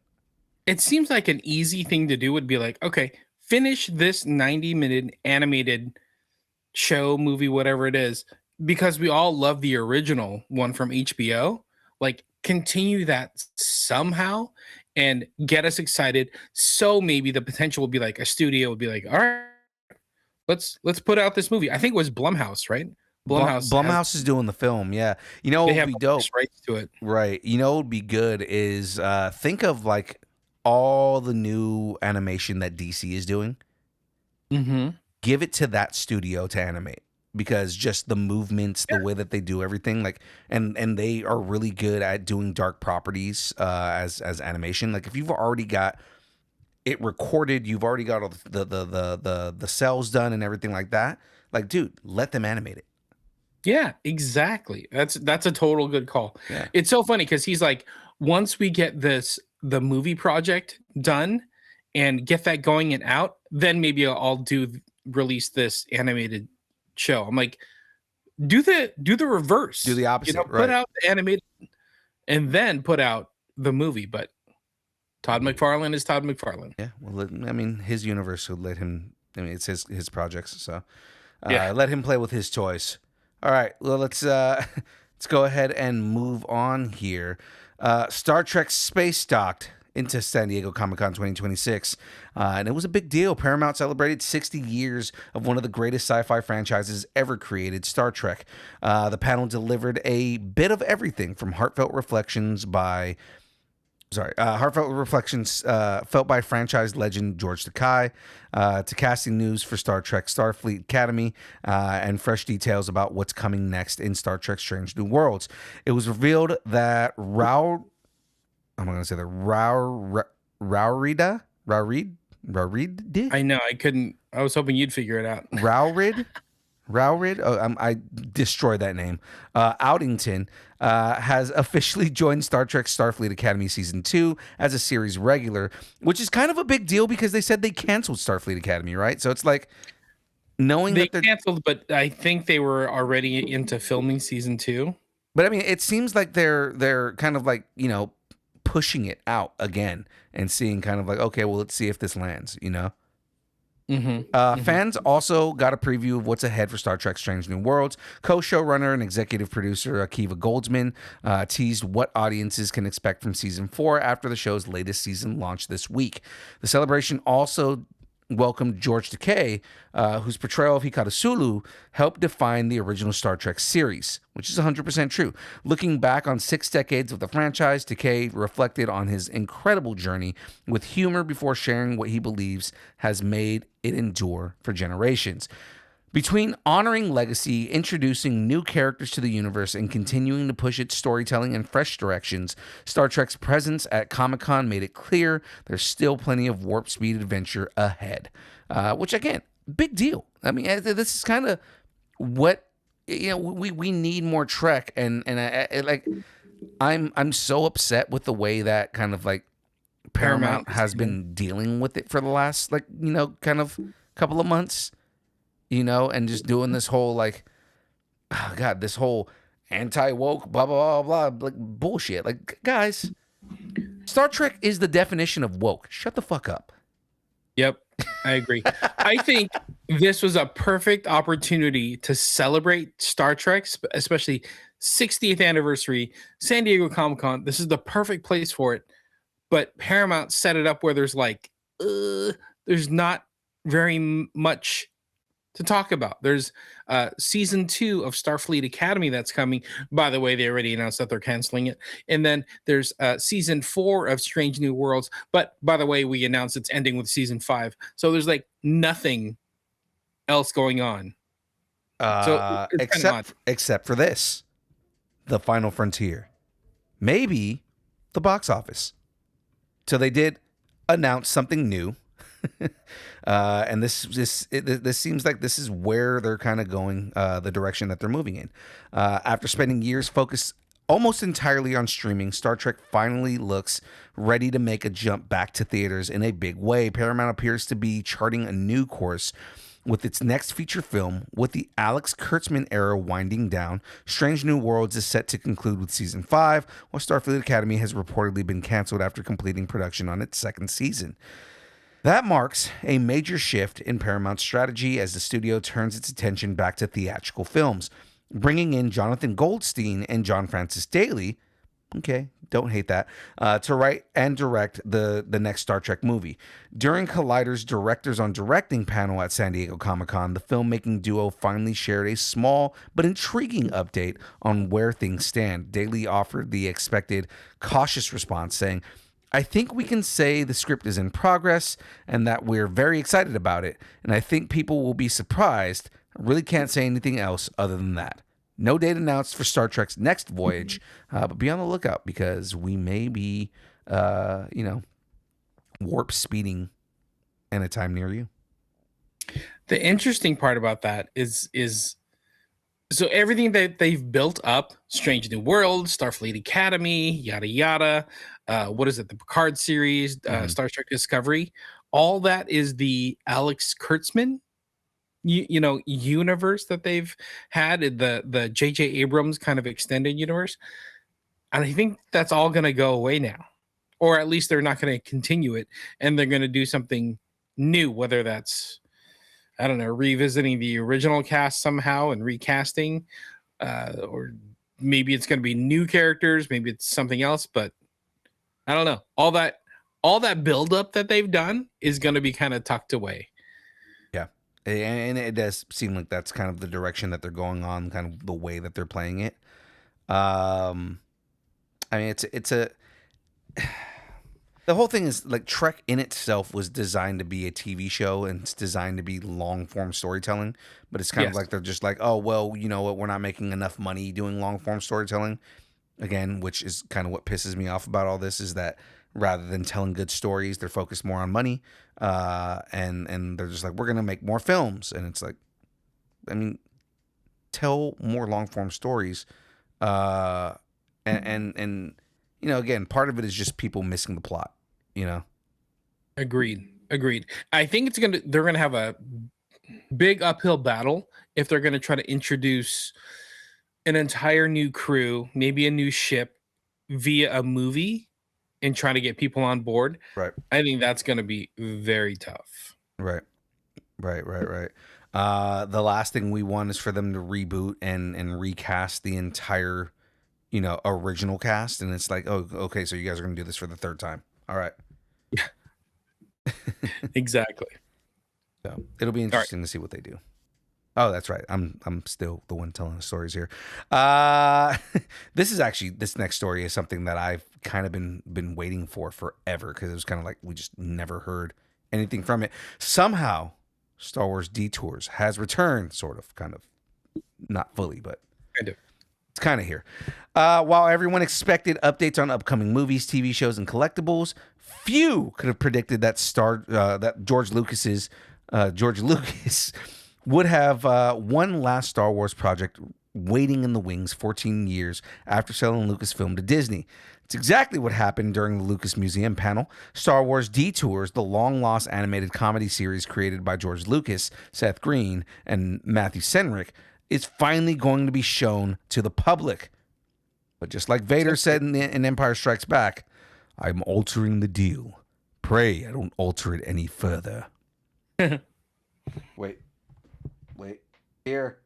It seems like an easy thing to do would be like, okay, finish this 90-minute animated show, movie, whatever it is, because we all love the original one from HBO. Like, continue that somehow and get us excited. So maybe the potential would be like a studio would be like, all right, let's put out this movie. I think it was Blumhouse, right? Blumhouse is doing the film, yeah. You know, They what have would be dope, rights to it. right? You know, what would be good is think of like all the new animation that DC is doing. Mm-hmm. Give it to that studio to animate, because just the movements, the way that they do everything, like, and they are really good at doing dark properties as animation. Like, if you've already got it recorded, you've already got all the cells done and everything like that. Like, dude, let them animate it. Yeah, exactly. That's a total good call. Yeah. It's so funny because he's like, once we get the movie project done and get that going and out, then maybe I'll release this animated show. I'm like, do the reverse. Do the opposite. Put right. out the animated and then put out the movie. But Todd McFarlane is Todd McFarlane. Yeah. Well, I mean, his universe would let him. I mean, it's his projects, so Yeah. let him play with his toys. All right. Well, let's go ahead and move on here. Star Trek Space docked into San Diego Comic-Con 2026, and it was a big deal. Paramount celebrated 60 years of one of the greatest sci-fi franchises ever created, Star Trek. The panel delivered a bit of everything from heartfelt reflections felt by franchise legend George Takei, to casting news for Star Trek Starfleet Academy, and fresh details about what's coming next in Star Trek Strange New Worlds. It was revealed that Raurida? I know. I was hoping you'd figure it out. Rowrid, I destroyed that name. Outington has officially joined Star Trek Starfleet Academy Season 2 as a series regular, which is kind of a big deal because they said they canceled Starfleet Academy, right? So it's like, knowing They that they're canceled, but I think they were already into filming Season 2. But I mean, it seems like they're kind of like, you know, pushing it out again and seeing kind of like, okay, well, let's see if this lands, you know? Fans also got a preview of what's ahead for Star Trek Strange New Worlds. Co-showrunner and executive producer Akiva Goldsman teased what audiences can expect from Season 4 after the show's latest season launched this week. The celebration also welcomed George Takei, whose portrayal of Hikaru Sulu helped define the original Star Trek series, which is 100% true. Looking back on 6 decades of the franchise, Takei reflected on his incredible journey with humor before sharing what he believes has made it endure for generations. Between honoring legacy, introducing new characters to the universe, and continuing to push its storytelling in fresh directions, Star Trek's presence at Comic-Con made it clear there's still plenty of warp speed adventure ahead. Which, again, big deal. I mean, this is kind of what, you know, we need more Trek, and I'm so upset with the way that kind of like Paramount has been dealing with it for the last, like, you know, kind of couple of months. You know, and just doing this whole, like, oh God, this whole anti-woke, blah, blah, blah, blah, like, bullshit. Like, guys, Star Trek is the definition of woke. Shut the fuck up. Yep, I agree. I think this was a perfect opportunity to celebrate Star Trek, especially 60th anniversary, San Diego Comic-Con. This is the perfect place for it. But Paramount set it up where there's like, there's not very much to talk about. There's Season 2 of Starfleet Academy that's coming. By the way, they already announced that they're canceling it. And then there's Season 4 of Strange New Worlds. But by the way, we announced it's ending with Season 5. So there's like nothing else going on. So except for this, The Final Frontier. Maybe the box office. So they did announce something new. And this seems like this is where they're kind of going, the direction that they're moving in. After spending years focused almost entirely on streaming, Star Trek finally looks ready to make a jump back to theaters in a big way. Paramount appears to be charting a new course with its next feature film. With the Alex Kurtzman era winding down, Strange New Worlds is set to conclude with season 5, while Starfleet Academy has reportedly been canceled after completing production on its second season. That marks a major shift in Paramount's strategy as the studio turns its attention back to theatrical films, bringing in Jonathan Goldstein and John Francis Daley, okay, don't hate that, to write and direct the next Star Trek movie. During Collider's Directors on Directing panel at San Diego Comic-Con, the filmmaking duo finally shared a small but intriguing update on where things stand. Daley offered the expected cautious response, saying, "I think we can say the script is in progress and that we're very excited about it, and I think people will be surprised. I really can't say anything else other than that. No date announced for Star Trek's next voyage, but be on the lookout because we may be, warp speeding in a time near you." The interesting part about that is so everything that they've built up, Strange New World, Starfleet Academy, yada yada, what is it, the Picard series, Star Trek Discovery, all that is the Alex Kurtzman universe that they've had, the J.J. Abrams kind of extended universe. And I think that's all going to go away now, or at least they're not going to continue it, and they're going to do something new, whether that's, I don't know, revisiting the original cast somehow and recasting, or maybe it's going to be new characters, maybe it's something else, but I don't know. All that buildup that they've done is going to be kind of tucked away. Yeah. And it does seem like that's kind of the direction that they're going on, kind of the way that they're playing it. I mean, the whole thing is like Trek in itself was designed to be a TV show and it's designed to be long form storytelling, but it's kind of like they're just like, oh, well, you know what? We're not making enough money doing long form storytelling again, which is kind of what pisses me off about all this is that rather than telling good stories, they're focused more on money. And they're just like, we're going to make more films. And it's like, I mean, tell more long form stories. And again, part of it is just people missing the plot, Agreed. I think they're going to have a big uphill battle if they're going to try to introduce an entire new crew, maybe a new ship via a movie and trying to get people on board. Right. I think that's going to be very tough. Right. The last thing we want is for them to reboot and recast the entire, original cast. And it's like, oh, okay, so you guys are going to do this for the third time. All right. Yeah. Exactly. So it'll be interesting to see what they do. Oh, that's right. I'm still the one telling the stories here. This next story is something that I've kind of been waiting for forever because it was kind of like we just never heard anything from it. Somehow, Star Wars Detours has returned, kind of, not fully, but it's kind of here. While everyone expected updates on upcoming movies, TV shows, and collectibles, few could have predicted that George Lucas would have one last Star Wars project waiting in the wings 14 years after selling Lucasfilm to Disney. It's exactly what happened during the Lucas Museum panel. Star Wars Detours, the long-lost animated comedy series created by George Lucas, Seth Green, and Matthew Senrick, is finally going to be shown to the public. But just like Vader said in Empire Strikes Back, I'm altering the deal. Pray I don't alter it any further. Wait. Here.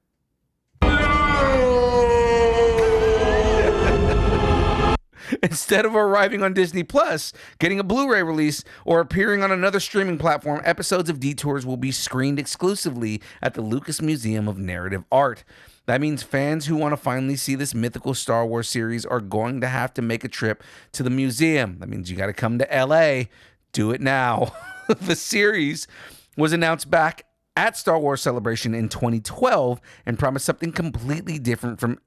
Instead of arriving on Disney Plus, getting a Blu-ray release, or appearing on another streaming platform, episodes of Detours will be screened exclusively at the Lucas Museum of Narrative Art. That means fans who want to finally see this mythical Star Wars series are going to have to make a trip to the museum. That means you got to come to LA. Do it now. The series was announced back at Star Wars Celebration in 2012 and promised something completely different from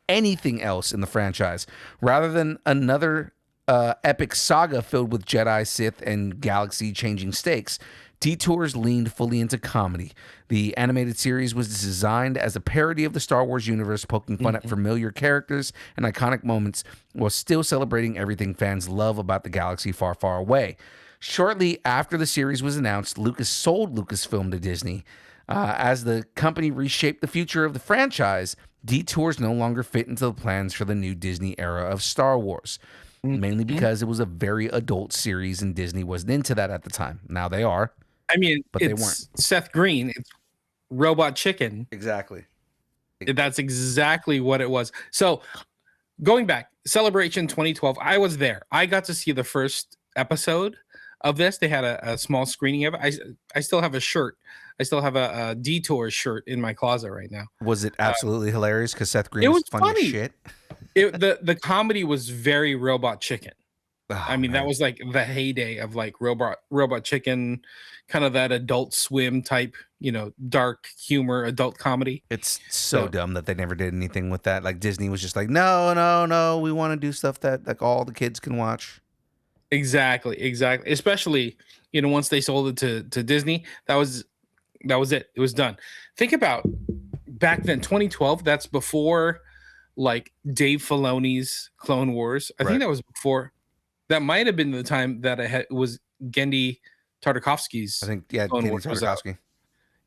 anything else in the franchise. Rather than another epic saga filled with Jedi, Sith, and galaxy-changing stakes, Detours leaned fully into comedy. The animated series was designed as a parody of the Star Wars universe, poking fun at familiar characters and iconic moments while still celebrating everything fans love about the galaxy far, far away. Shortly after the series was announced, Lucas sold Lucasfilm to Disney. As the company reshaped the future of the franchise, Detours no longer fit into the plans for the new Disney era of Star Wars, mainly because it was a very adult series and Disney wasn't into that at the time. Now they are. I mean, but it's they weren't. Seth Green. It's Robot Chicken. Exactly. That's exactly what it was. So going back, Celebration 2012, I was there. I got to see the first episode of this. They had a small screening of it. I still have a shirt. I still have a Detour shirt in my closet right now. Was it absolutely hilarious? Because Seth Green was funny as shit. The comedy was very Robot Chicken. Oh, I mean, man. that was like the heyday of like Robot Chicken, kind of that Adult Swim type, dark humor, adult comedy. It's so dumb that they never did anything with that. Like Disney was just like, no, we want to do stuff that like all the kids can watch. Exactly. Especially, once they sold it to Disney, that was it. It was done. Think about back then, 2012. That's before like Dave Filoni's Clone Wars. I think that was before. That might have been the time that it was Gendy Tartakovsky's. I think, Gendy Tartakovsky.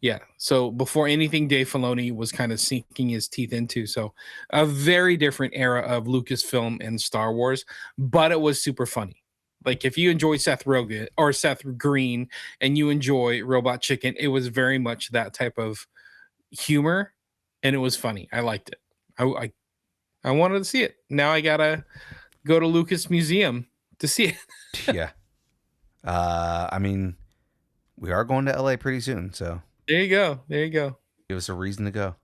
Yeah. So before anything Dave Filoni was kind of sinking his teeth into. So a very different era of Lucasfilm and Star Wars, but it was super funny. Like if you enjoy Seth Rogen or Seth Green and you enjoy Robot Chicken, it was very much that type of humor and it was funny. I liked it. I wanted to see it. Now I gotta go to Lucas Museum to see it. Yeah. I mean, we are going to LA pretty soon, so There you go. give us a reason to go.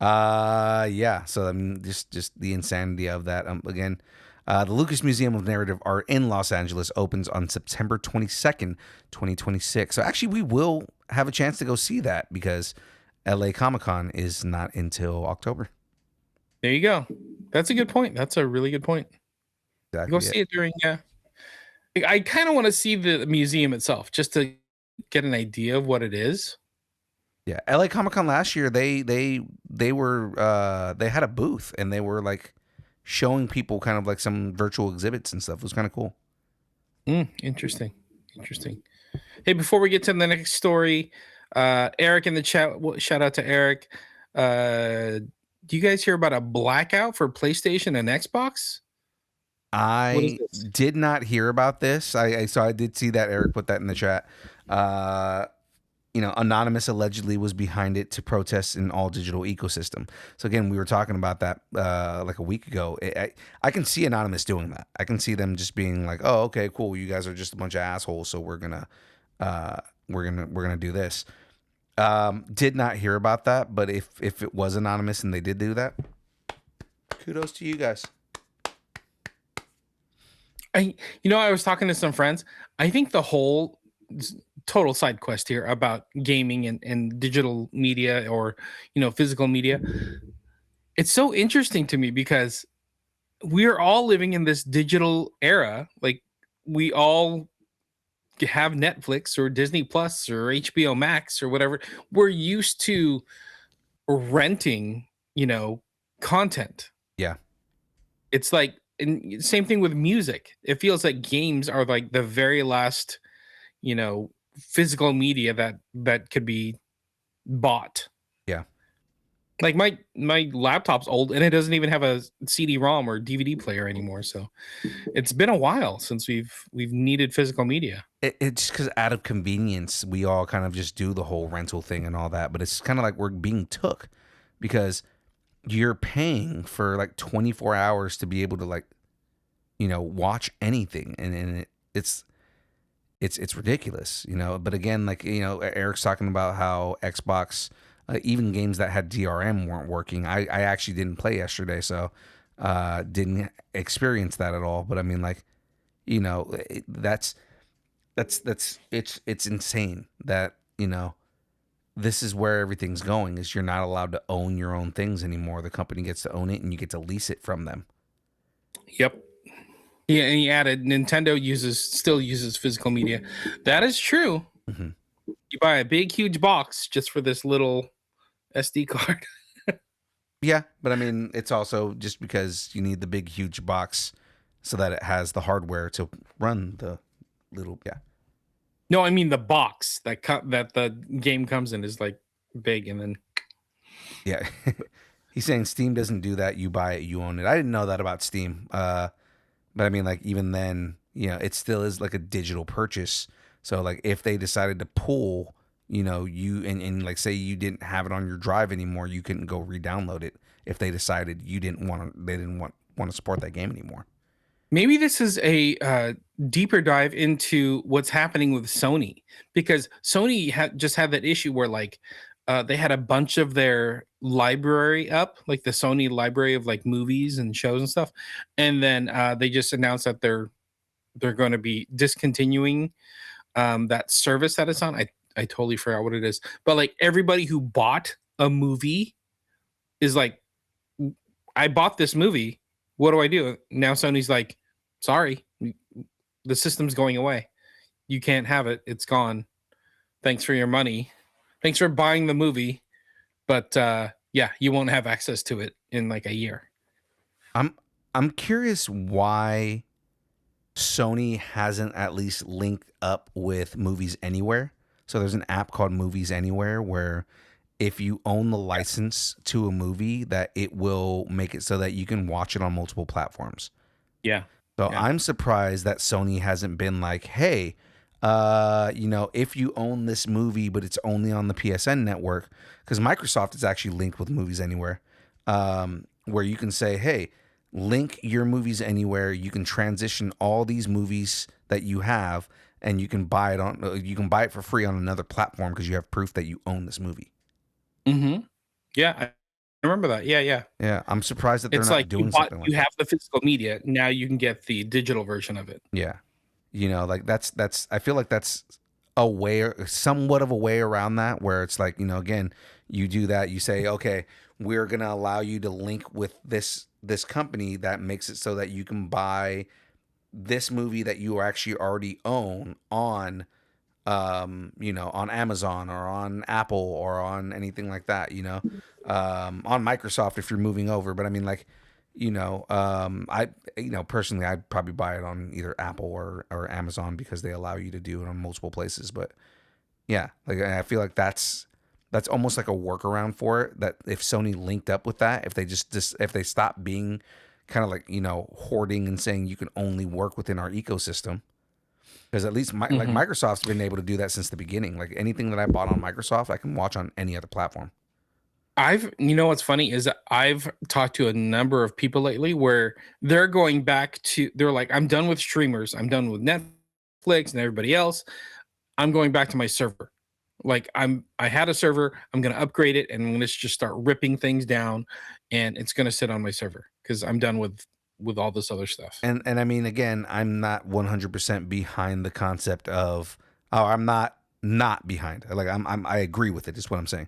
Yeah. So I mean, just the insanity of that. Again, the Lucas Museum of Narrative Art in Los Angeles opens on September 22nd, 2026. So actually, we will have a chance to go see that because LA Comic-Con is not until October. There you go. That's a good point. That's a really good point. Exactly. Go see it during. I kind of want to see the museum itself just to get an idea of what it is. Yeah, LA Comic-Con last year, they were they had a booth and they were like showing people kind of like some virtual exhibits and stuff. It was kind of cool. Interesting. Hey, before we get to the next story, Eric in the chat, shout out to Eric. Do you guys hear about a blackout for PlayStation and Xbox? I did not hear about this. I did see that Eric put that in the chat. Anonymous allegedly was behind it to protest an all digital ecosystem. So again, we were talking about that like a week ago. I can see Anonymous doing that. I can see them just being like, "Oh, okay, cool. You guys are just a bunch of assholes, so we're gonna do this." Did not hear about that, but if it was Anonymous and they did do that, kudos to you guys. I was talking to some friends. I think the whole total side quest here about gaming and digital media or physical media, it's so interesting to me because we're all living in this digital era. Like we all have Netflix or Disney Plus or HBO Max or whatever. We're used to renting content. Yeah, it's like, and same thing with music. It feels like games are like the very last physical media that could be bought. Yeah. Like my laptop's old and it doesn't even have a CD-ROM or DVD player anymore. So it's been a while since we've needed physical media. It's because out of convenience, we all kind of just do the whole rental thing and all that. But it's kind of like we're being took because you're paying for like 24 hours to be able to like, watch anything. And it's ridiculous, But again, like, Eric's talking about how Xbox, even games that had DRM weren't working. I actually didn't play yesterday, so didn't experience that at all. But I mean, like, that's it's insane that, this is where everything's going is you're not allowed to own your own things anymore. The company gets to own it and you get to lease it from them. Yep. He added Nintendo still uses physical media. That is true. Mm-hmm. You buy a big, huge box just for this little SD card. Yeah, but I mean, it's also just because you need the big, huge box so that it has the hardware to run the little. Yeah. No, I mean the box that the game comes in is like big, and then Yeah. He's saying Steam doesn't do that. You buy it, you own it. I didn't know that about Steam. But I mean, like, even then, it still is like a digital purchase. So, like, if they decided to pull, you and like, say you didn't have it on your drive anymore, you couldn't go re-download it if they decided they didn't want to support that game anymore. maybe this is a deeper dive into what's happening with Sony, because Sony just had that issue where like they had a bunch of their library up, like the Sony library of like movies and shows and stuff, and then they just announced that they're going to be discontinuing that service that it's on. I totally forgot what it is, but like everybody who bought a movie is like, I bought this movie. What do I do now? Sony's like, sorry, the system's going away. You can't have it. It's gone. Thanks for your money. Thanks for buying the movie. But yeah, you won't have access to it in like a year. I'm curious why Sony hasn't at least linked up with Movies Anywhere. So there's an app called Movies Anywhere where if you own the license to a movie, that it will make it so that you can watch it on multiple platforms. Yeah. So Yeah. I'm surprised that Sony hasn't been like, hey, if you own this movie, but it's only on the PSN network, because Microsoft is actually linked with Movies Anywhere, where you can say, hey, link your Movies Anywhere. You can transition all these movies that you have, and you can buy it for free on another platform because you have proof that you own this movie. Mm-hmm. Yeah, I remember that. Yeah. Yeah, I'm surprised that they're It's not like doing something like you that. have the physical media. Now you can get the digital version of it. Yeah. Like that's I feel like that's somewhat of a way around that, where it's like, again, you do that, you say, okay, we're going to allow you to link with this company that makes it so that you can buy this movie that you actually already own on on Amazon or on Apple or on anything like that, on Microsoft if you're moving over. But I mean, like, I personally, I'd probably buy it on either Apple or Amazon because they allow you to do it on multiple places. But yeah, like, I feel like that's almost like a workaround for it, that if Sony linked up with that, if they if they stop being kind of like, hoarding and saying you can only work within our ecosystem. Because at least like Microsoft's been able to do that since the beginning. Like, anything that I bought on Microsoft, I can watch on any other platform. What's funny is that I've talked to a number of people lately where they're going back to, they're like, I'm done with streamers. I'm done with Netflix and everybody else. I'm going back to my server. Like, I had a server, I'm going to upgrade it, and I'm going to just start ripping things down, and it's going to sit on my server because I'm done with all this other stuff. And I mean, again, I'm not 100% behind the concept of, I'm not behind. Like, I agree with it, is what I'm saying.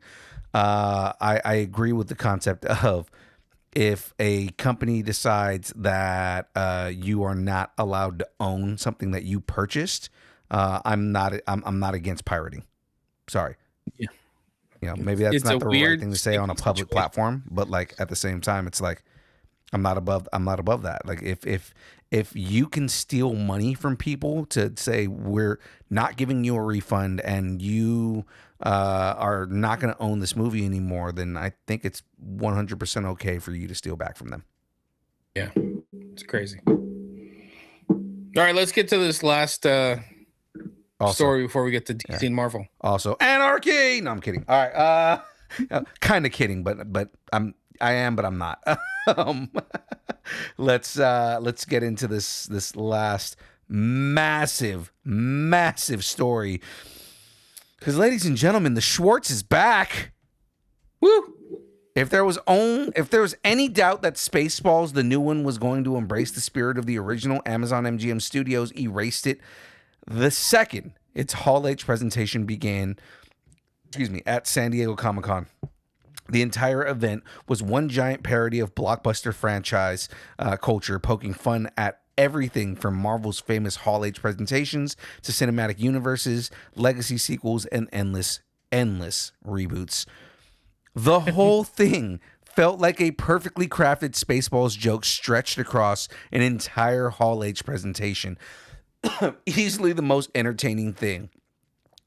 I agree with the concept of, if a company decides that you are not allowed to own something that you purchased, I'm not against pirating. Sorry. Yeah. Maybe that's It's not a the weird right thing to say on a public platform, but like, at the same time, it's like, I'm not above that. Like, if you can steal money from people to say, we're not giving you a refund and you are not going to own this movie anymore, then I think it's 100% okay for you to steal back from them. Yeah, it's crazy. All right, let's get to this last story before we get to DC and Marvel. Also, anarchy. No, I'm kidding. All right, kind of kidding, but I am, but I'm not. Let's get into this last massive story. Because, ladies and gentlemen, the Schwartz is back. Woo! If there was any doubt that Spaceballs, the new one, was going to embrace the spirit of the original, Amazon MGM Studios erased it the second its Hall H presentation began, at San Diego Comic-Con. The entire event was one giant parody of blockbuster franchise culture, poking fun at everything from Marvel's famous Hall H presentations to cinematic universes, legacy sequels, and endless reboots. The whole thing felt like a perfectly crafted Spaceballs joke stretched across an entire Hall H presentation. Easily the most entertaining thing.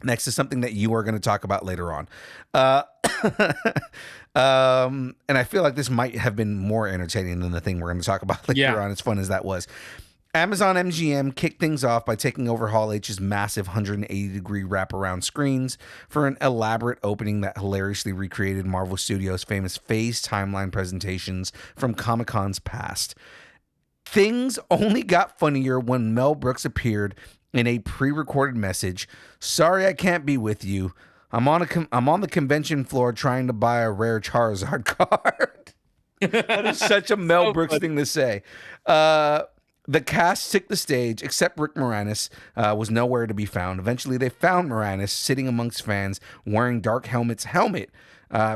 Next to something that you are going to talk about later on. And I feel like this might have been more entertaining than the thing we're going to talk about later on, as fun as that was. Amazon MGM kicked things off by taking over Hall H's massive 180-degree wraparound screens for an elaborate opening that hilariously recreated Marvel Studios' famous phase timeline presentations from Comic-Con's past. Things only got funnier when Mel Brooks appeared in a pre-recorded message. "Sorry I can't be with you. I'm on the convention floor trying to buy a rare Charizard card." That is such a Mel Brooks thing to say. The cast took the stage, except Rick Moranis was nowhere to be found. Eventually, they found Moranis sitting amongst fans wearing Dark Helmet's helmet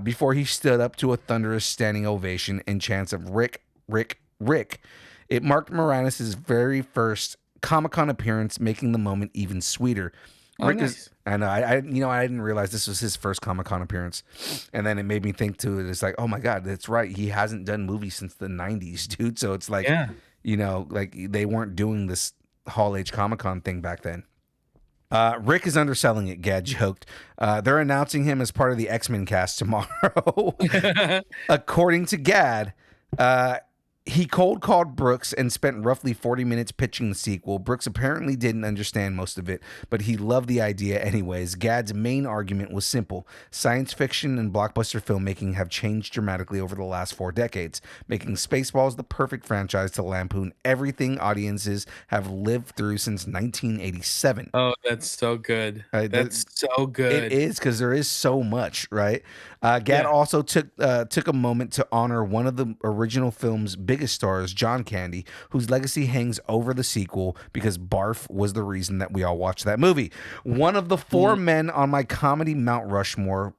before he stood up to a thunderous standing ovation and chants of "Rick, Rick, Rick." It marked Moranis' very first Comic-Con appearance, making the moment even sweeter. Rick nice. I know. I didn't realize this was his first Comic-Con appearance, and then it made me think too. It's like, oh my god, that's right. He hasn't done movies since the '90s, dude. So it's like, like they weren't doing this Hall H Comic-Con thing back then. Rick is underselling it, Gad joked. They're announcing him as part of the X-Men cast tomorrow. According to Gad, he cold called Brooks and spent roughly 40 minutes pitching the sequel. Brooks apparently didn't understand most of it, but he loved the idea anyways. Gad's main argument was simple. Science fiction and blockbuster filmmaking have changed dramatically over the last 4 decades, making Spaceballs the perfect franchise to lampoon everything audiences have lived through since 1987. Oh, that's so good. That's so good. It is, because there is so much, right? Gad also took a moment to honor one of the original film's biggest stars, John Candy, whose legacy hangs over the sequel because Barf was the reason that we all watched that movie. One of the 4 men on my comedy Mount Rushmore.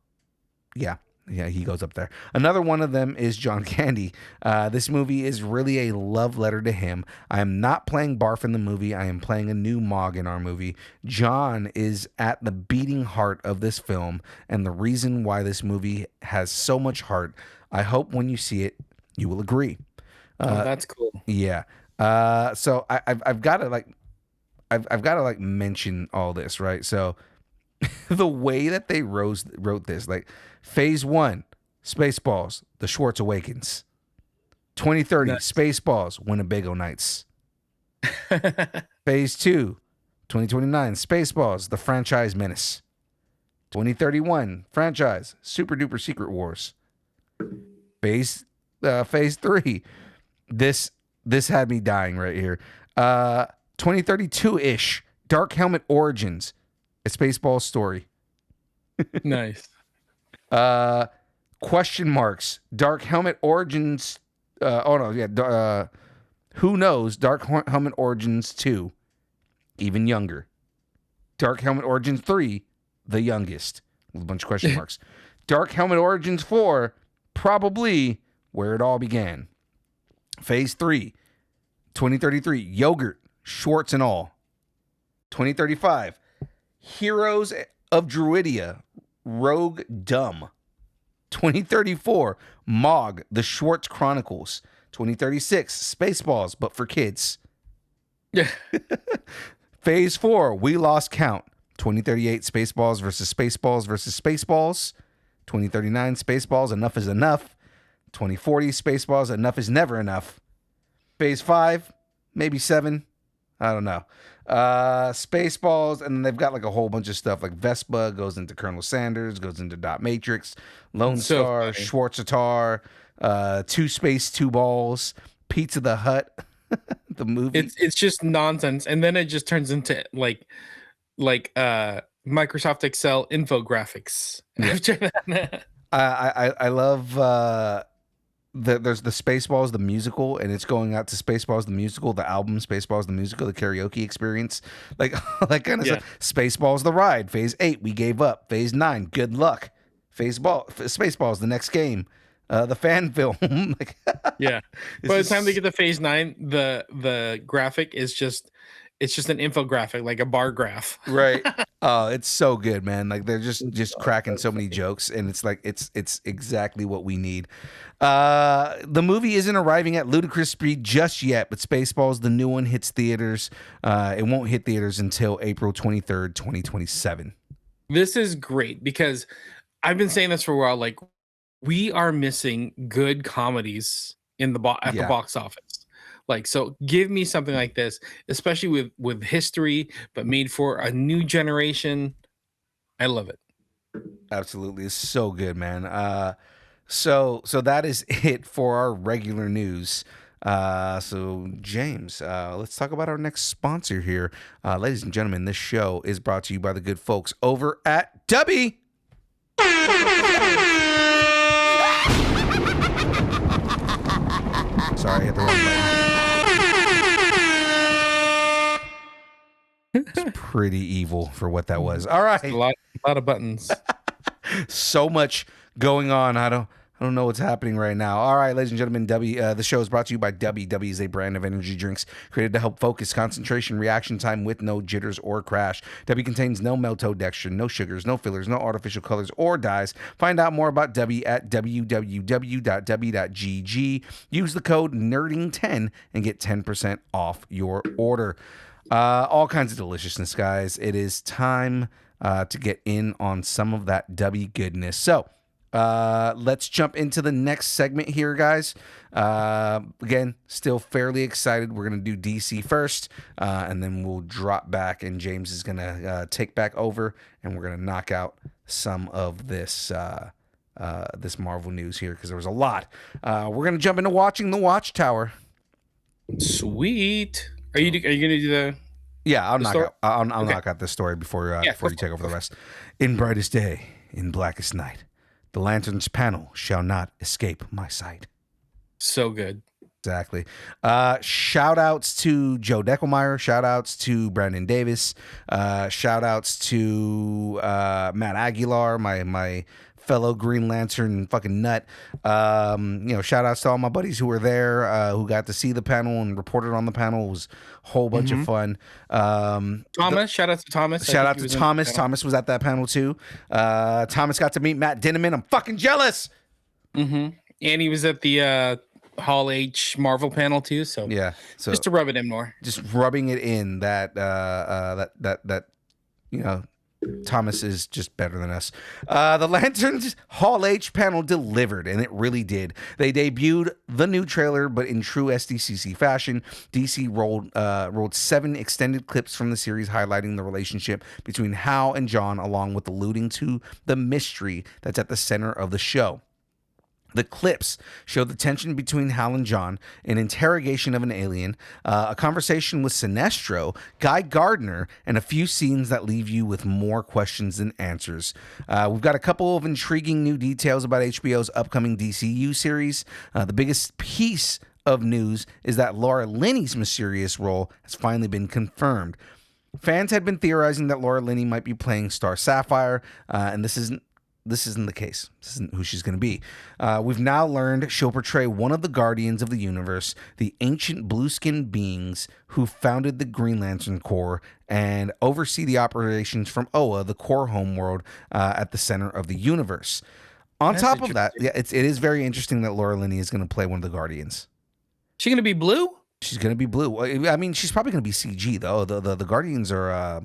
Yeah, he goes up there. Another one of them is John Candy. This movie is really a love letter to him. I am not playing Barf in the movie. I am playing a new Mog in our movie. John is at the beating heart of this film and the reason why this movie has so much heart. I hope when you see it, you will agree. That's cool. Yeah. So I've got to like mention all this, right? So the way that they wrote this, like Phase 1, Spaceballs, The Schwartz Awakens. 2030, Spaceballs, Winnebago Nights. Phase 2, 2029, Spaceballs, The Franchise Menace. 2031, franchise, Super Duper Secret Wars. Phase 3. This had me dying right here. 2032-ish, Dark Helmet Origins, a Spaceballs story. Nice. Question marks, Dark Helmet Origins. Who knows? Dark Helmet Origins 2, even younger. Dark Helmet Origins 3, the youngest, with a bunch of question marks. Dark Helmet Origins 4, probably where it all began. Phase 3, 2033, Yogurt, Schwartz and all. 2035, Heroes of Druidia, Rogue Dumb. 2034, Mog, The Schwartz Chronicles. 2036, Spaceballs, but for kids. Yeah. Phase 4, We Lost Count. 2038, Spaceballs versus Spaceballs versus Spaceballs. 2039, Spaceballs, Enough is Enough. 2040, Spaceballs, Enough is Never Enough. Phase 5, maybe 7. I don't know. Spaceballs, and then they've got like a whole bunch of stuff. Like Vespa goes into Colonel Sanders, goes into Dot Matrix, Lone Star, Schwartzatar, 2 Space, 2 Balls, Pizza the Hut, the movie. It's just nonsense, and then it just turns into like Microsoft Excel infographics. After that. I love there's the Spaceballs the musical, and it's going out to Spaceballs the musical, the album Spaceballs the musical, the karaoke experience, like that kind of stuff. Spaceballs the ride. Phase 8, we gave up. Phase 9, good luck. Spaceballs the next game. the fan film. Like, Yeah. By the time they get to phase 9, the graphic is just an infographic, like a bar graph. right. Oh, it's so good, man. Like they're just cracking so many jokes, and it's like it's exactly what we need. The movie isn't arriving at ludicrous speed just yet, but Spaceballs, the new one, hits theaters. It won't hit theaters until April 23rd, 2027. This is great because I've been saying this for a while. Like, we are missing good comedies in the the box office. Like, so give me something like this, especially with history, but made for a new generation. I love it. Absolutely, it's so good, man. So that is it for our regular news. So James, let's talk about our next sponsor here. Ladies and gentlemen, this show is brought to you by the good folks over at Dubby. Sorry, I hit the wrong button. It's pretty evil for what that was. All right. A lot of buttons. So much going on. I don't know what's happening right now. All right, ladies and gentlemen, the show is brought to you by Dubby. Dubby is a brand of energy drinks created to help focus, concentration, reaction time with no jitters or crash. Dubby contains no maltodextrin, no sugars, no fillers, no artificial colors or dyes. Find out more about Dubby at www.dubby.gg. Use the code NERDING10 and get 10% off your order. All kinds of deliciousness, guys. It is time to get in on some of that Dubby goodness. So let's jump into the next segment here, guys. Again, still fairly excited. We're going to do DC first, and then we'll drop back, and James is going to take back over, and we're going to knock out some of this this Marvel news here because there was a lot. We're going to jump into watching The Watchtower. Sweet. Are you going to do the... Yeah, I'll knock out this story before you take over the rest. In brightest day, in blackest night, the lantern's panel shall not escape my sight. So good. Exactly. Shout outs to Joe Deckelmeyer. Shout outs to Brandon Davis. Shout outs to Matt Aguilar, my fellow Green Lantern fucking nut. Shout outs to all my buddies who were there, who got to see the panel and reported on the panel. It was a whole bunch of fun. Thomas, shout out to Thomas. Shout out to Thomas. Thomas was at that panel too. Thomas got to meet Matt Dinniman. I'm fucking jealous. Mm-hmm. And he was at the Hall H Marvel panel too. So yeah, so just to rub it in more, just rubbing it in that Thomas is just better than us. The Lanterns Hall H panel delivered, and it really did. They debuted the new trailer, but in true SDCC fashion, DC rolled 7 extended clips from the series highlighting the relationship between Hal and John, along with alluding to the mystery that's at the center of the show. The clips show the tension between Hal and John, an interrogation of an alien, a conversation with Sinestro, Guy Gardner, and a few scenes that leave you with more questions than answers. We've got a couple of intriguing new details about HBO's upcoming DCU series. The biggest piece of news is that Laura Linney's mysterious role has finally been confirmed. Fans had been theorizing that Laura Linney might be playing Star Sapphire, and this isn't the case. This isn't who she's going to be. We've now learned she'll portray one of the Guardians of the Universe, the ancient blue-skinned beings who founded the Green Lantern Corps and oversee the operations from Oa, the core homeworld at the center of the universe. On top of that, it is very interesting that Laura Linney is going to play one of the Guardians. She going to be blue? She's going to be blue. I mean, she's probably going to be CG though. The Guardians are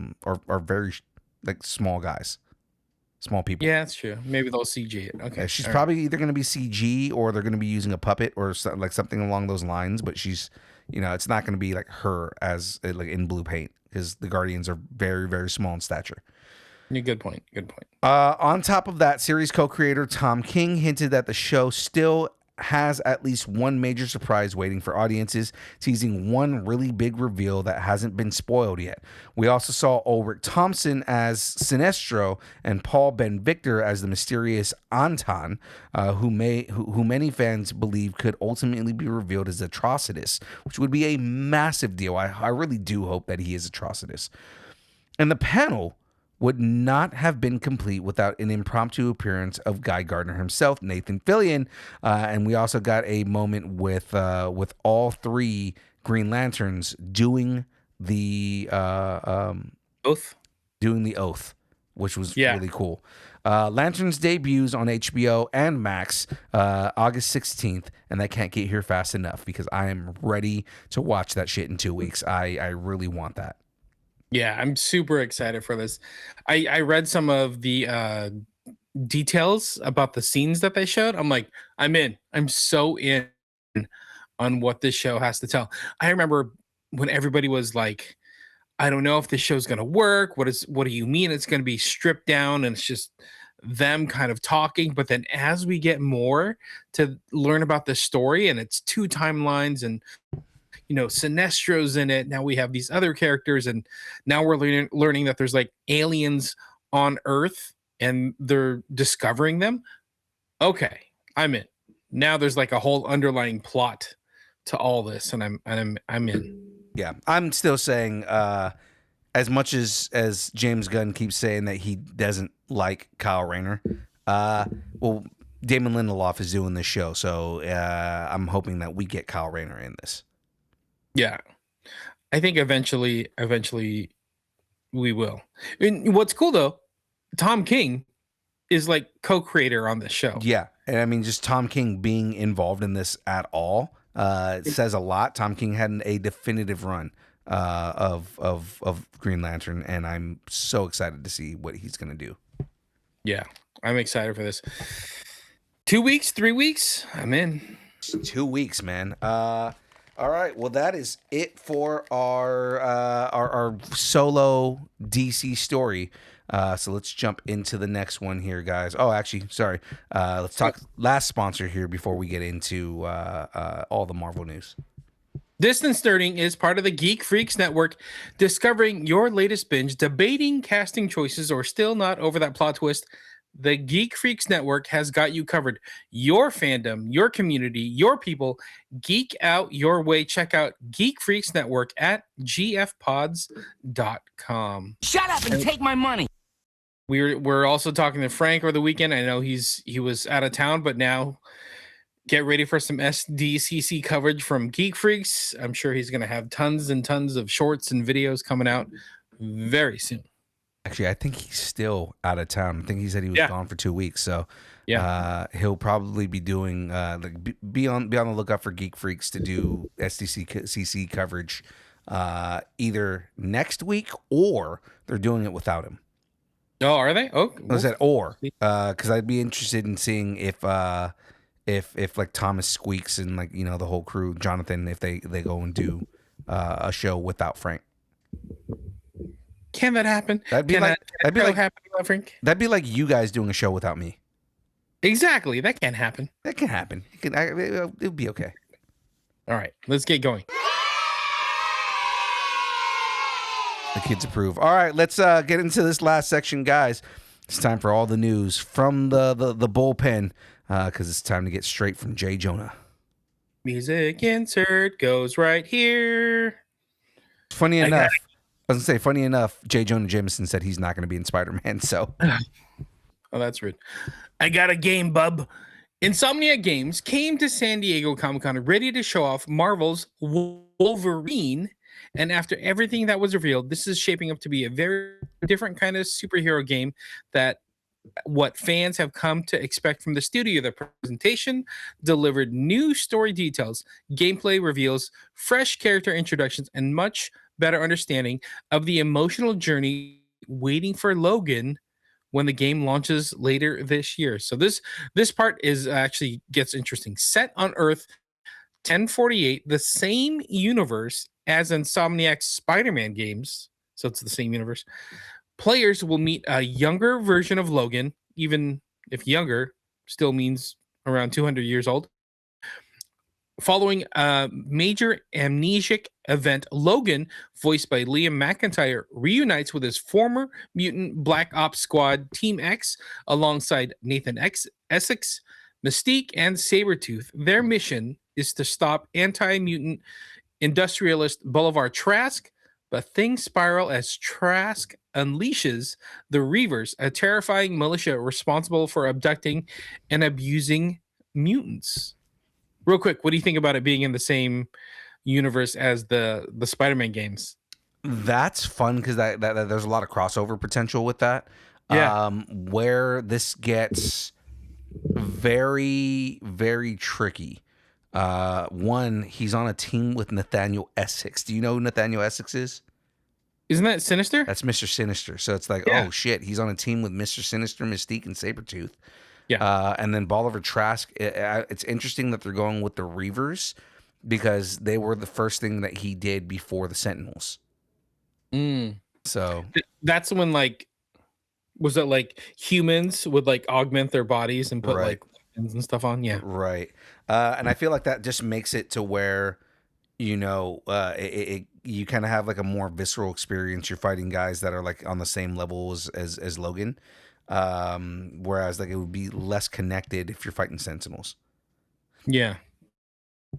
very like small guys. Small people. Yeah, that's true. Maybe they'll CG it. Okay. Yeah, she's probably either going to be CG or they're going to be using a puppet or like something along those lines. But she's, it's not going to be like her as like in blue paint because the Guardians are very, very small in stature. Yeah, good point. Good point. On top of that, series co-creator Tom King hinted that the show still has at least one major surprise waiting for audiences, teasing one really big reveal that hasn't been spoiled yet. We also saw Ulrich Thompson as Sinestro and Paul Ben-Victor as the mysterious Anton, who many fans believe could ultimately be revealed as Atrocitus, which would be a massive deal. I really do hope that he is Atrocitus. And the panel would not have been complete without an impromptu appearance of Guy Gardner himself, Nathan Fillion, and we also got a moment with all three Green Lanterns doing the Both. doing the oath, which was Yeah. really cool. Lanterns debuts on HBO and Max August 16th, and that can't get here fast enough because I am ready to watch that shit in 2 weeks. I really want that. Yeah, I'm super excited for this. I read some of the details about the scenes that they showed. I'm like, I'm in. I'm so in on what this show has to tell. I remember when everybody was like, I don't know if this show's gonna work. What do you mean it's gonna be stripped down and it's just them kind of talking? But then as we get more to learn about the story, and it's two timelines, and Sinestro's in it. Now we have these other characters, and now we're learning that there's like aliens on Earth and they're discovering them. Okay, I'm in. Now there's like a whole underlying plot to all this, and I'm in. Yeah, I'm still saying, as much as James Gunn keeps saying that he doesn't like Kyle Rayner, well, Damon Lindelof is doing this show, so I'm hoping that we get Kyle Rayner in this. Yeah, I think eventually we will. And what's cool though, Tom King is like co-creator on this show. Yeah, and I mean, just Tom King being involved in this at all says a lot. Tom King had a definitive run of Green Lantern, and I'm so excited to see what he's gonna do. Yeah, I'm excited for this. 2 weeks, 3 weeks, I'm in. 2 weeks, man. All right, well, that is it for our solo DC story. So let's jump into the next one here, guys. Oh, actually, sorry. Let's talk last sponsor here before we get into all the Marvel news. Distance Nerding is part of the Geek Freaks Network, discovering your latest binge, debating casting choices, or still not over that plot twist. The Geek Freaks Network has got you covered. Your fandom, your community, your people, geek out your way. Check out Geek Freaks Network at gfpods.com. Shut up and take my money. We're also talking to Frank over the weekend. I know he was out of town, but now get ready for some SDCC coverage from Geek Freaks. I'm sure he's going to have tons and tons of shorts and videos coming out very soon. Actually, I think he's still out of town. I think he said he was gone for 2 weeks. So he'll probably be doing be on the lookout for Geek Freaks to do SDCC coverage either next week, or they're doing it without him. Oh, are they? Oh, I said or, because I'd be interested in seeing if like Thomas Squeaks and like the whole crew, Jonathan, if they go and do a show without Frank. Can that happen? That'd be like that'd be like you guys doing a show without me. Exactly. That can't happen. That can happen. It'll be okay. All right, let's get going. The kids approve. All right, let's get into this last section, guys. It's time for all the news from the bullpen, because it's time to get straight from Jay Jonah. Music insert goes right here. Funny enough, J. Jonah Jameson said he's not going to be in Spider-Man, so. Oh, that's rude. I got a game, bub. Insomniac Games came to San Diego Comic-Con ready to show off Marvel's Wolverine, and after everything that was revealed, this is shaping up to be a very different kind of superhero game that what fans have come to expect from the studio. The presentation delivered new story details, gameplay reveals, fresh character introductions, and much better understanding of the emotional journey waiting for Logan when the game launches later this year. So this part is actually gets interesting. Set on Earth 1048, the same universe as Insomniac's Spider-Man games, so it's the same universe. Players will meet a younger version of Logan, even if younger still means around 200 years old. Following a major amnesic event, Logan, voiced by Liam McIntyre, reunites with his former mutant Black Ops Squad Team X alongside Nathan Essex, Mystique, and Sabretooth. Their mission is to stop anti-mutant industrialist Bolivar Trask, but things spiral as Trask unleashes the Reavers, a terrifying militia responsible for abducting and abusing mutants. Real quick, what do you think about it being in the same universe as the Spider-Man games? That's fun because that there's a lot of crossover potential with that. Yeah. Where this gets very, very tricky. One, he's on a team with Nathaniel Essex. Do you know who Nathaniel Essex is? Isn't that Sinister? That's Mr. Sinister. So it's like, Yeah. oh shit, he's on a team with Mr. Sinister, Mystique, and Sabretooth. Yeah. And then Bolivar Trask. It's interesting that they're going with the Reavers because they were the first thing that he did before the Sentinels. So That's when, like, was it like humans would like augment their bodies and put Right. like weapons and stuff on? Yeah. right. And I feel like that just makes it to where, you kind of have like a more visceral experience. You're fighting guys that are like on the same level as Logan. Whereas like it would be less connected if you're fighting Sentinels. Yeah.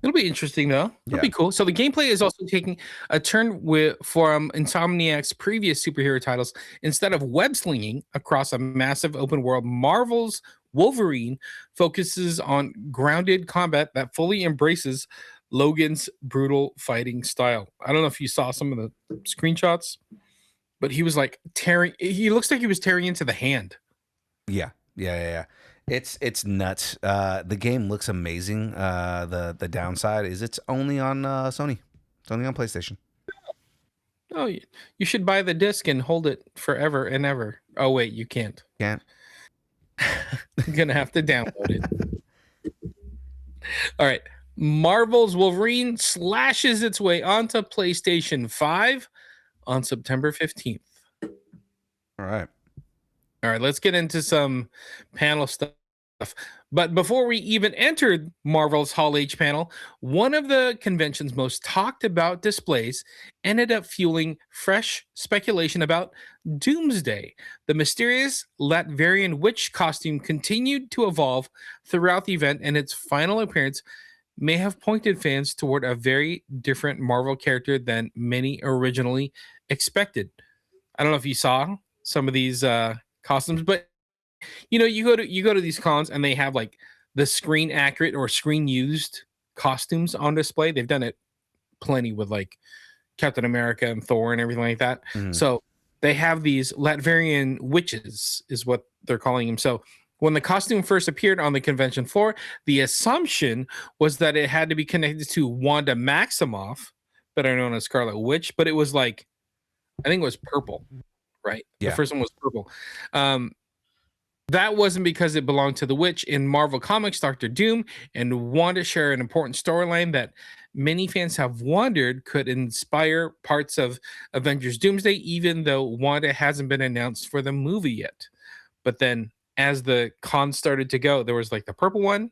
It'll be interesting though. It'll Yeah. be cool. So the gameplay is also taking a turn from Insomniac's previous superhero titles. Instead of web slinging across a massive open world, Marvel's Wolverine focuses on grounded combat that fully embraces Logan's brutal fighting style. I don't know if you saw some of the screenshots, but he was like tearing. He looks like he was tearing into the hand. Yeah. It's nuts. The game looks amazing. The downside is it's only on Sony. It's only on PlayStation. Oh, you should buy the disc and hold it forever and ever. Oh wait, you can't. Can't. I'm gonna have to download it. All right. Marvel's Wolverine slashes its way onto PlayStation 5 on September 15th. All right. All right, let's get into some panel stuff. But before we even entered Marvel's Hall H panel, one of the convention's most talked about displays ended up fueling fresh speculation about Doomsday. The mysterious Latvian witch costume continued to evolve throughout the event, and its final appearance may have pointed fans toward a very different Marvel character than many originally expected. I don't know if you saw some of these costumes, but you go to these cons and they have like the screen accurate or screen used costumes on display. They've done it plenty with like Captain America and Thor and everything like that. Mhm. So they have these Latvian witches is what they're calling them. So when the costume first appeared on the convention floor, the assumption was that it had to be connected to Wanda Maximoff, better known as Scarlet Witch, but it was like, I think it was purple, right? Yeah. The first one was purple. That wasn't because it belonged to the witch. In Marvel Comics, Doctor Doom and Wanda share an important storyline that many fans have wondered could inspire parts of Avengers Doomsday, even though Wanda hasn't been announced for the movie yet. But then as the con started to go, there was like the purple one,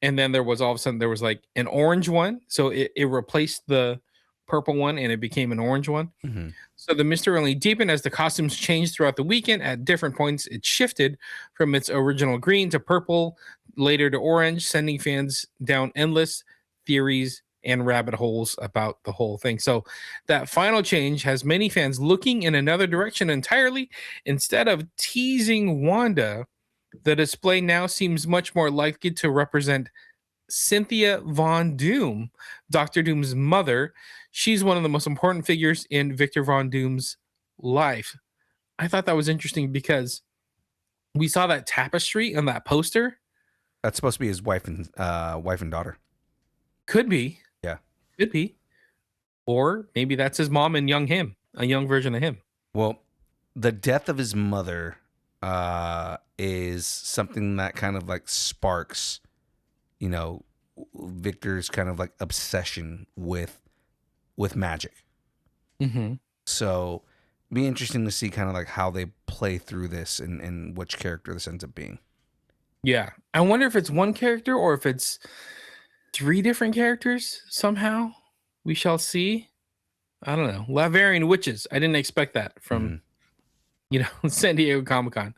and then there was all of a sudden there was like an orange one. So it replaced the purple one and it became an orange one. Mhm. So the mystery only deepened as the costumes changed throughout the weekend. At different points, it shifted from its original green to purple, later to orange, sending fans down endless theories and rabbit holes about the whole thing. So that final change has many fans looking in another direction entirely. Instead of teasing Wanda, the display now seems much more likely to represent Cynthia Von Doom, Doctor Doom's mother. She's one of the most important figures in Victor Von Doom's life. I thought that was interesting because we saw that tapestry on that poster. That's supposed to be his wife and daughter. Could be. Yeah. Could be. Or maybe that's his mom and young him, a young version of him. Well, the death of his mother is something that kind of like sparks, Victor's kind of like obsession with magic. Mm-hmm. So be interesting to see kind of like how they play through this and which character this ends up being. Yeah. I wonder if it's one character or if it's 3 different characters somehow. We shall see. I don't know. Latvian witches. I didn't expect that from, San Diego Comic-Con.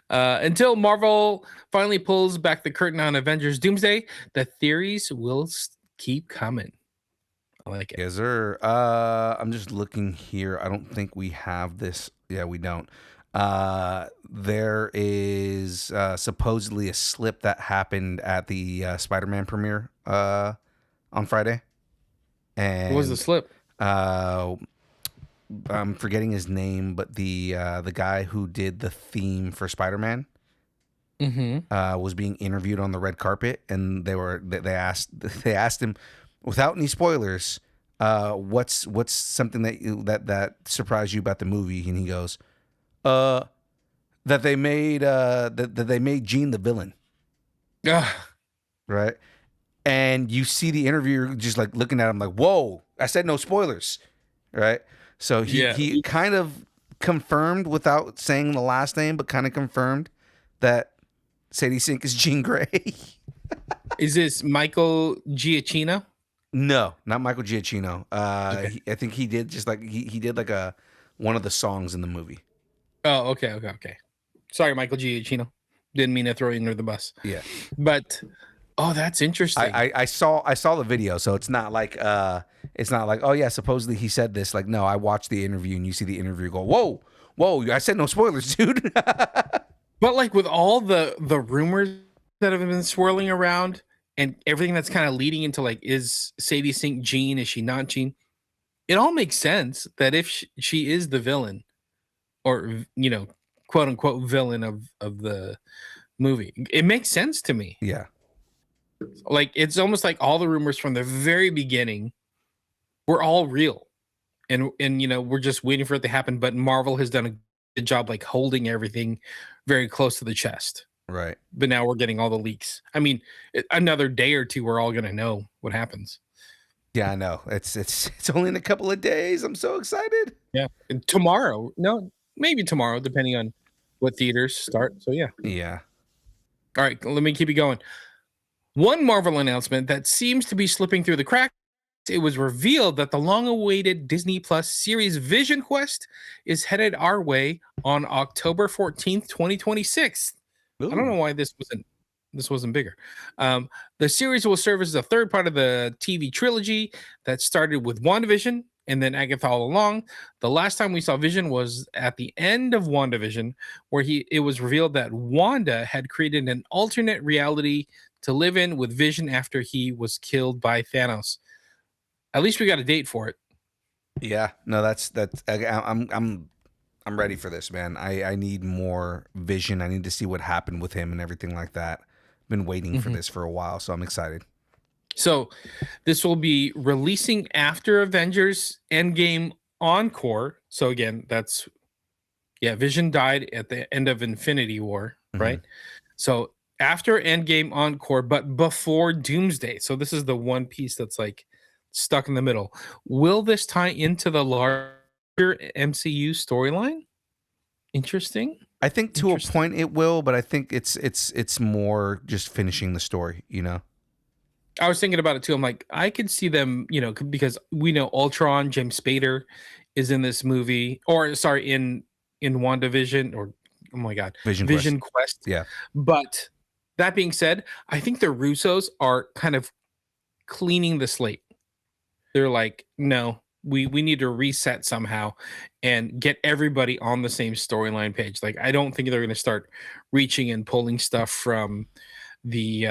Until Marvel finally pulls back the curtain on Avengers Doomsday, the theories will keep coming. I like it. Yes, sir. I'm just looking here. I don't think we have this. Yeah, we don't. There is supposedly a slip that happened at the Spider-Man premiere on Friday, What was the and slip? I'm forgetting his name, but the guy who did the theme for Spider-Man was being interviewed on the red carpet, and they asked him without any spoilers, what's something that surprised you about the movie, and he goes, that they made that they made Gene the villain, Ugh. right? And you see the interviewer just like looking at him like, whoa, I said no spoilers, right? So he kind of confirmed without saying the last name, but kind of confirmed that Sadie Sink is Jean Grey. Is this Michael Giacchino? No, not Michael Giacchino. Okay. I think he did just like he did like one of the songs in the movie. Oh, okay. Sorry, Michael Giacchino. Didn't mean to throw you under the bus. Yeah, But that's interesting. I saw the video, so it's not like oh yeah, supposedly he said this. Like, no, I watched the interview, and you see the interview go, whoa, I said no spoilers, dude. But like with all the rumors that have been swirling around and everything that's kind of leading into like, is Sadie Sink Jean? Is she not Jean? It all makes sense that if she is the villain, or quote unquote villain of the movie, it makes sense to me. Yeah, Like it's almost like all the rumors from the very beginning were all real, and we're just waiting for it to happen. But Marvel has done a good job like holding everything very close to the chest. right. But now we're getting all the leaks. I mean, another day or two, we're all gonna know what happens. Yeah, I know. It's only in a couple of days. I'm so excited. Yeah, and tomorrow. No, maybe tomorrow, depending on what theaters start. So yeah. Yeah. All right, let me keep you going. One Marvel announcement that seems to be slipping through the cracks. It was revealed that the long-awaited Disney Plus series Vision Quest is headed our way on October 14th, 2026. Ooh. I don't know why this wasn't bigger. The series will serve as the third part of the TV trilogy that started with WandaVision and then Agatha all along. The last time we saw Vision was at the end of WandaVision, where it was revealed that Wanda had created an alternate reality to live in with Vision after he was killed by Thanos. At least we got a date for it. Yeah. No, I'm ready for this, man. I need more Vision. I need to see what happened with him and everything like that. Been waiting for this for a while, so I'm excited. So this will be releasing after Avengers Endgame Encore. So again, Vision died at the end of Infinity War, right? So after Endgame Encore, but before Doomsday. So this is the one piece that's like stuck in the middle. Will this tie into the larger MCU storyline? Interesting. I think to a point it will, but I think it's more just finishing the story, I was thinking about it too. I'm like, I could see them, because we know Ultron, James Spader is in this movie, or sorry, in WandaVision, or oh my God, Vision Quest. Yeah. But that being said, I think the Russos are kind of cleaning the slate. They're like, no, we need to reset somehow and get everybody on the same storyline page. Like, I don't think they're going to start reaching and pulling stuff from the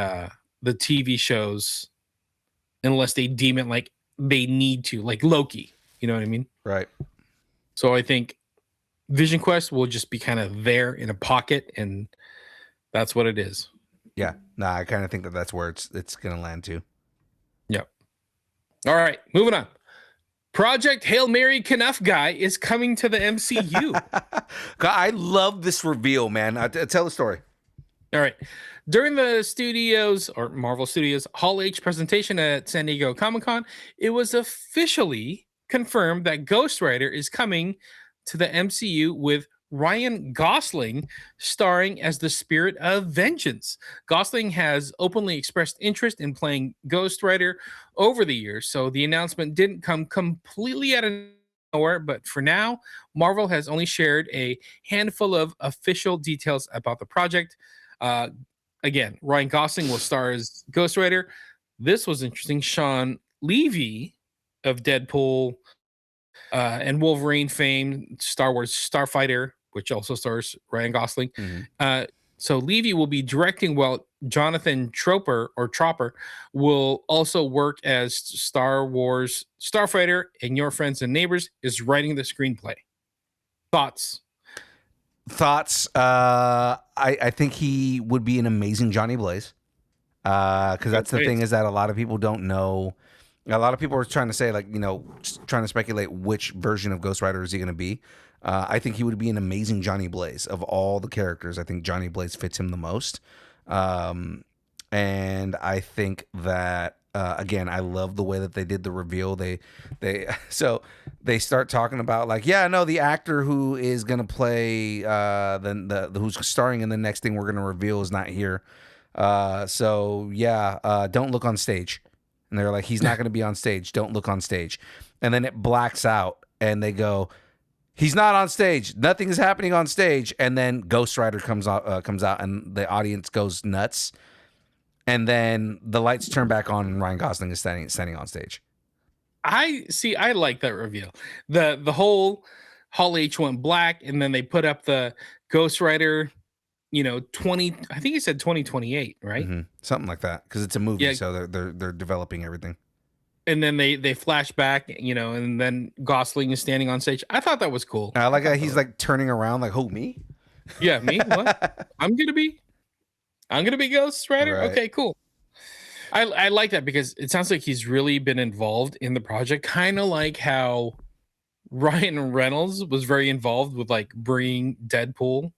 TV shows unless they deem it like they need to, like Loki. You know what I mean? Right. So I think Vision Quest will just be kind of there in a pocket, and that's what it is. Yeah. Nah, I kind of think that's where it's going to land too. Yep. All right, moving on. Project Hail Mary Knuff Guy is coming to the MCU. I love this reveal, man. Tell the story. All right. During the studios, or Marvel Studios, Hall H presentation at San Diego Comic-Con, it was officially confirmed that Ghost Rider is coming to the MCU with Ryan Gosling starring as the Spirit of Vengeance. Gosling has openly expressed interest in playing Ghost Rider over the years, so the announcement didn't come completely out of nowhere, but for now, Marvel has only shared a handful of official details about the project. Again, Ryan Gosling will star as Ghost Rider. This was interesting. Sean Levy of Deadpool and Wolverine fame, Star Wars Starfighter, which also stars Ryan Gosling. So Levy will be directing, while Jonathan Tropper will also work as Star Wars Starfighter, and Your Friends and Neighbors is writing the screenplay. Thoughts? I think he would be an amazing Johnny Blaze. Because that's the thing, is that a lot of people don't know. A lot of people are trying to say, like, trying to speculate which version of Ghost Rider is he going to be. I think he would be an amazing Johnny Blaze. Of all the characters, I think Johnny Blaze fits him the most. And I think that, again, I love the way that they did the reveal. They start talking about, like, the actor who is going to play, who's starring in the next thing we're going to reveal is not here. Don't look on stage. And they're like, he's not going to be on stage. Don't look on stage. And then it blacks out and they go, he's not on stage. Nothing is happening on stage. And then Ghost Rider comes out and the audience goes nuts. And then the lights turn back on and Ryan Gosling is standing on stage. I like that reveal. The whole Hall H went black, and then they put up the Ghost Rider, 20, I think he said 2028, right? Mm-hmm. Something like that, because it's a movie, so they're developing everything. And then they flash back, and then Gosling is standing on stage. I thought that was cool. I like that he's like turning around, like, who, me? Yeah, me? What? I'm gonna be Ghost Rider? Right. Okay, cool. I like that because it sounds like he's really been involved in the project, kind of like how Ryan Reynolds was very involved with, like, bringing Deadpool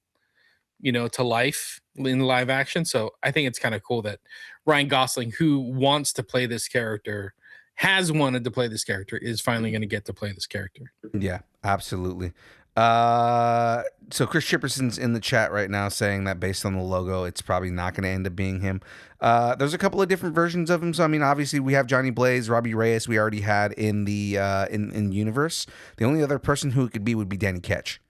to life in live action. So I think it's kind of cool that Ryan Gosling, who wants to play this character, has wanted to play this character, is finally going to get to play this character. Yeah, absolutely. So Chris Chipperson's in the chat right now saying that based on the logo, it's probably not going to end up being him. There's a couple of different versions of him. So, I mean, obviously we have Johnny Blaze, Robbie Reyes we already had in the in universe. The only other person who it could be would be Danny Ketch.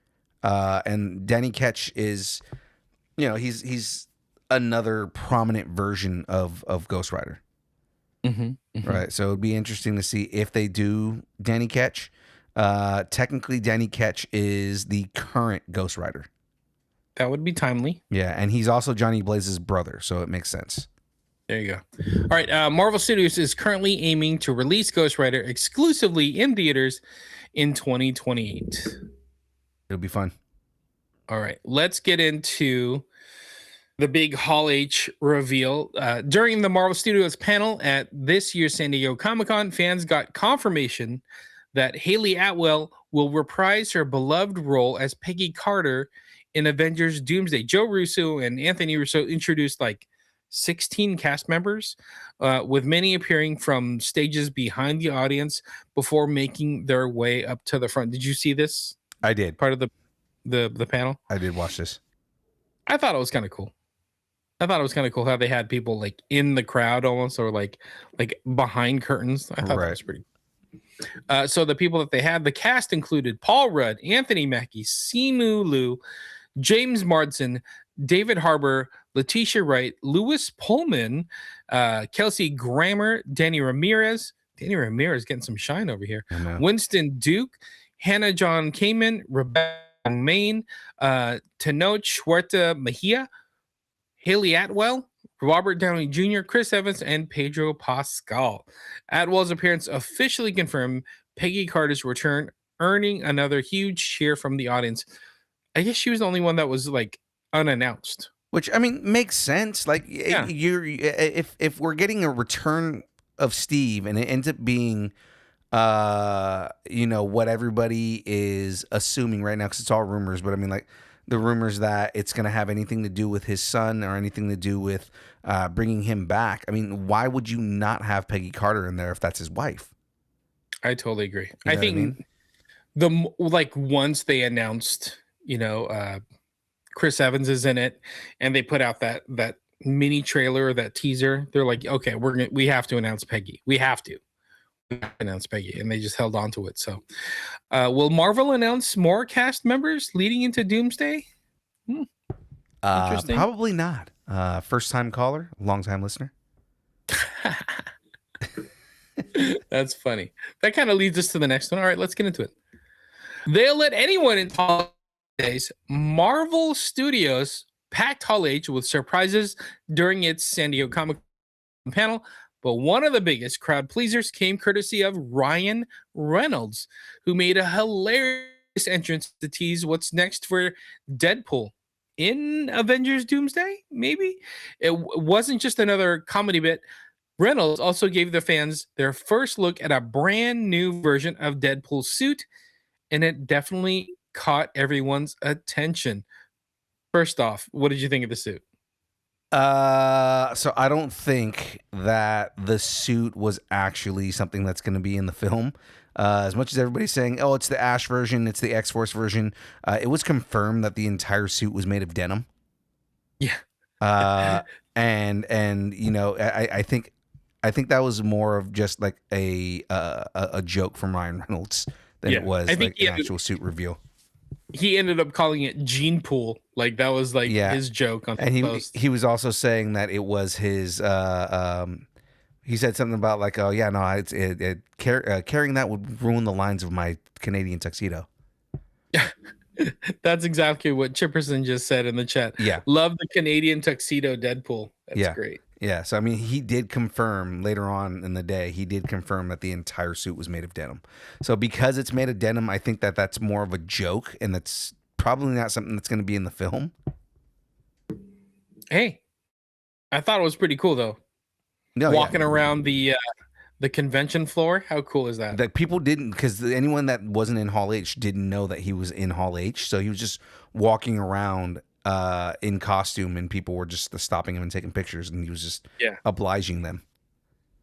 And Danny Ketch is, he's another prominent version of Ghost Rider. Right. So it'd be interesting to see if they do Danny Ketch. Technically, Danny Ketch is the current Ghost Rider. That would be timely. Yeah, and he's also Johnny Blaze's brother, so it makes sense. There you go. All right. Marvel Studios is currently aiming to release Ghost Rider exclusively in theaters in 2028. It'll be fun. All right. Let's get into the big Hall H reveal. During the Marvel Studios panel at this year's San Diego Comic-Con, fans got confirmation that Haley Atwell will reprise her beloved role as Peggy Carter in Avengers Doomsday. Joe Russo and Anthony Russo introduced like 16 cast members, with many appearing from stages behind the audience before making their way up to the front. Did you see this? I did. Part of the panel? I did watch this. I thought it was kind of cool. I thought it was kind of cool how they had people like in the crowd almost, or like behind curtains. I thought that was pretty cool. So the people that they had, the cast included Paul Rudd, Anthony Mackie, Simu Liu, James Marsden, David Harbour, Letitia Wright, Louis Pullman, Kelsey Grammer, Danny Ramirez. Danny Ramirez getting some shine over here. Winston Duke, Hannah John Kamen, Rebecca Main, Tenoch Huerta Mejia, Haley Atwell, Robert Downey Jr., Chris Evans, and Pedro Pascal. Atwell's appearance officially confirmed Peggy Carter's return, earning another huge cheer from the audience. I guess she was the only one that was like unannounced. Which, I mean, makes sense. Like, if we're getting a return of Steve and it ends up being, what everybody is assuming right now, because it's all rumors, but I mean, like, the rumors that it's going to have anything to do with his son or anything to do with bringing him back. I mean, why would you not have Peggy Carter in there if that's his wife? I totally agree. You know I think once they announced, Chris Evans is in it, and they put out that mini trailer, that teaser, they're like, okay, we have to announce Peggy. We have to announce Peggy, and they just held on to it. So will Marvel announce more cast members leading into Doomsday? Interesting. Probably not. First time caller, long time listener. That's funny. That kind of leads us to the next one. All right, let's get into it. They'll let anyone in holidays. Marvel Studios packed Hall H with surprises during its San Diego Comic Con panel, but one of the biggest crowd pleasers came courtesy of Ryan Reynolds, who made a hilarious entrance to tease what's next for Deadpool in Avengers Doomsday, maybe? It wasn't just another comedy bit. Reynolds also gave the fans their first look at a brand new version of Deadpool's suit, and it definitely caught everyone's attention. First off, what did you think of the suit? So I don't think that the suit was actually something that's going to be in the film. As much as everybody's saying, "Oh, it's the Ash version, it's the X-Force version," it was confirmed that the entire suit was made of denim. Yeah. And you know, I think that was more of just like a joke from Ryan Reynolds than it was like an actual suit reveal. He ended up calling it Gene Pool. Like that was like his joke on the post. He was also saying that it was his he said something about like, oh yeah, no, carrying that would ruin the lines of my Canadian tuxedo. That's exactly what Chipperson just said in the chat. Yeah. Love the Canadian tuxedo Deadpool. That's great. Yeah. So I mean, he did confirm later on in the day, he did confirm that the entire suit was made of denim. So because it's made of denim, I think that that's more of a joke, and that's probably not something that's going to be in the film. Hey, I thought it was pretty cool though. No, walking around the convention floor. How cool is that? That people didn't, because anyone that wasn't in Hall H didn't know that he was in Hall H. So he was just walking around in costume, and people were just stopping him and taking pictures, and he was just obliging them.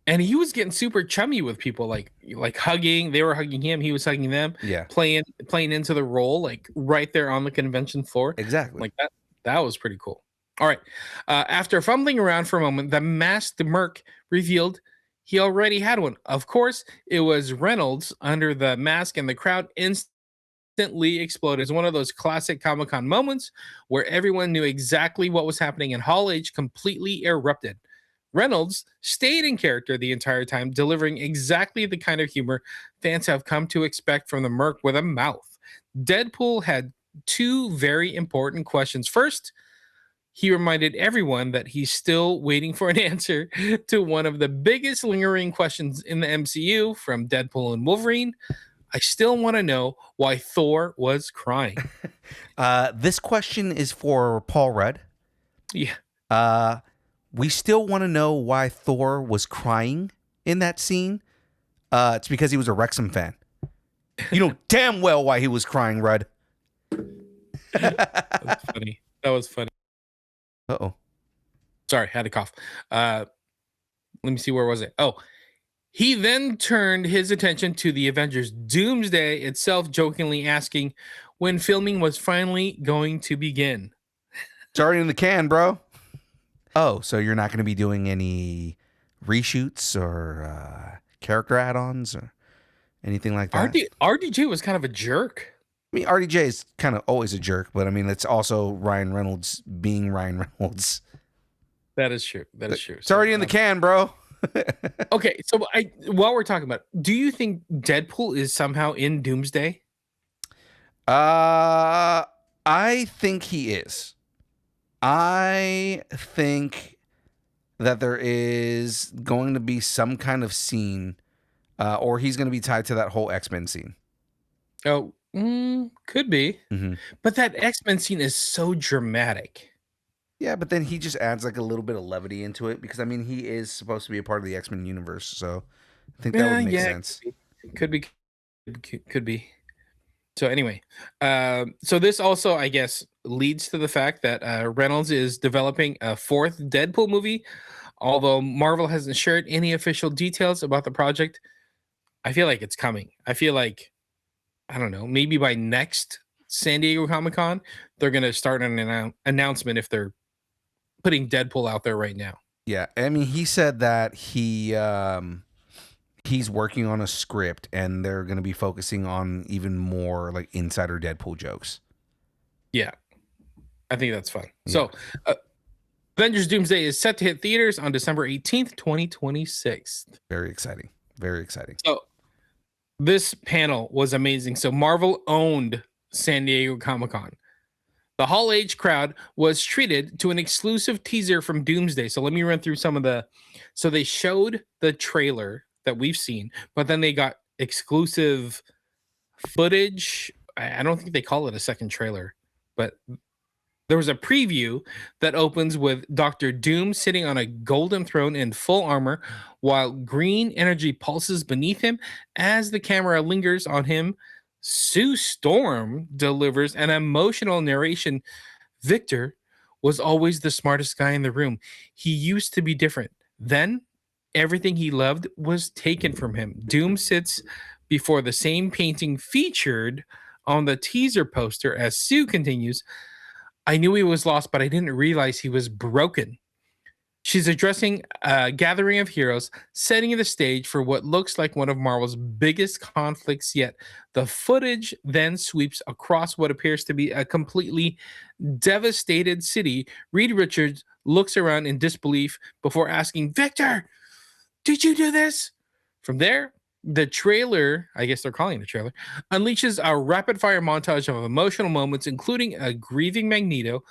And he was getting super chummy with people, like hugging. They were hugging him. He was hugging them. Yeah, playing into the role, like right there on the convention floor. Exactly. Like that. That was pretty cool. All right. After fumbling around for a moment, the masked Merc revealed he already had one. Of course, it was Reynolds under the mask, and the crowd instantly exploded. It's one of those classic Comic-Con moments where everyone knew exactly what was happening, and Hall H completely erupted. Reynolds stayed in character the entire time, delivering exactly the kind of humor fans have come to expect from the Merc with a mouth. Deadpool had two very important questions. First, he reminded everyone that he's still waiting for an answer to one of the biggest lingering questions in the MCU from Deadpool and Wolverine. I still want to know why Thor was crying. This question is for Paul Rudd. Yeah. We still want to know why Thor was crying in that scene. It's because he was a Wrexham fan. You know damn well why he was crying, Rudd. That's funny. That was funny. Uh-oh. Sorry, had to cough. Let me see, where was it? Oh, he then turned his attention to the Avengers Doomsday itself, jokingly asking when filming was finally going to begin. It's already in the can, bro. Oh, so you're not going to be doing any reshoots or character add-ons or anything like that? RDJ was kind of a jerk. I mean, RDJ is kind of always a jerk, but I mean, it's also Ryan Reynolds being Ryan Reynolds. That is true. That is true. It's already in the can, bro. Okay, so while we're talking about it, do you think Deadpool is somehow in Doomsday? I think he is. I think that there is going to be some kind of scene, or he's going to be tied to that whole X-Men scene. Oh, could be. Mm-hmm. But that X-Men scene is so dramatic. Yeah, but then he just adds like a little bit of levity into it, because I mean, he is supposed to be a part of the X-Men universe, so I think that would make sense. Could be. So anyway, so this also, I guess, leads to the fact that Reynolds is developing a fourth Deadpool movie. Although Marvel hasn't shared any official details about the project, I feel like it's coming. I feel like, I don't know, maybe by next San Diego Comic-Con, they're going to start an announcement if they're putting Deadpool out there right now. Yeah, I mean, he said that he's working on a script, and they're going to be focusing on even more like insider Deadpool jokes. Yeah, I think that's fun. Yeah. So, Avengers Doomsday is set to hit theaters on December 18th, 2026. Very exciting. Very exciting. So this panel was amazing. So Marvel owned San Diego Comic-Con. The Hall H crowd was treated to an exclusive teaser from Doomsday. So let me run through some of the. So they showed the trailer that we've seen, but then they got exclusive footage. I don't think they call it a second trailer, but there was a preview that opens with Dr. Doom sitting on a golden throne in full armor while green energy pulses beneath him as the camera lingers on him. Sue Storm delivers an emotional narration. Victor was always the smartest guy in the room. He used to be different. Then everything he loved was taken from him. Doom sits before the same painting featured on the teaser poster as Sue continues. I knew he was lost, but I didn't realize he was broken. She's addressing a gathering of heroes, setting the stage for what looks like one of Marvel's biggest conflicts yet. The footage then sweeps across what appears to be a completely devastated city. Reed Richards looks around in disbelief before asking, Victor, did you do this? From there, the trailer, I guess they're calling it a trailer, unleashes a rapid-fire montage of emotional moments, including a grieving Magneto,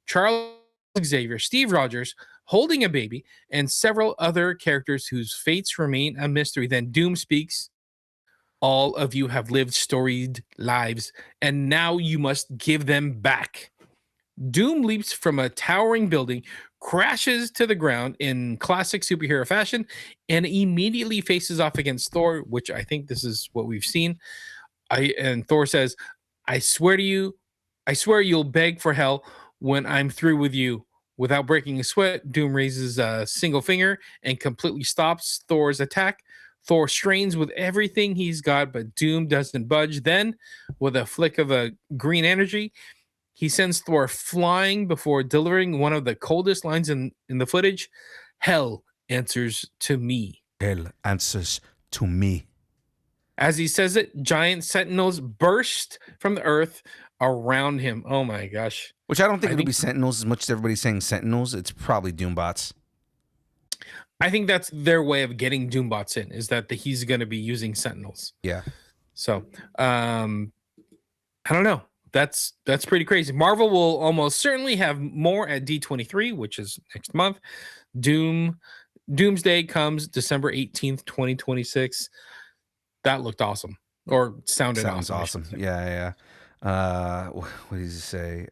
Charles Xavier, Steve Rogers holding a baby, and several other characters whose fates remain a mystery. Then Doom speaks. All of you have lived storied lives, and now you must give them back. Doom leaps from a towering building, crashes to the ground in classic superhero fashion, and immediately faces off against Thor, which I think this is what we've seen. And Thor says, I swear you'll beg for hell when I'm through with you. Without breaking a sweat, Doom raises a single finger and completely stops Thor's attack. Thor strains with everything he's got, but Doom doesn't budge. Then, with a flick of a green energy, he sends Thor flying before delivering one of the coldest lines in the footage. Hell answers to me. Hell answers to me. As he says it, giant sentinels burst from the earth around him. Oh my gosh. Which I don't think it'll be sentinels as much as everybody's saying sentinels. It's probably Doombots. I think that's their way of getting Doombots in, is that he's going to be using sentinels. Yeah. So, I don't know. That's pretty crazy. Marvel will almost certainly have more at D23, which is next month. Doomsday comes December 18th, 2026. That looked awesome, or sounded Sounds awesome. Yeah. What did he say?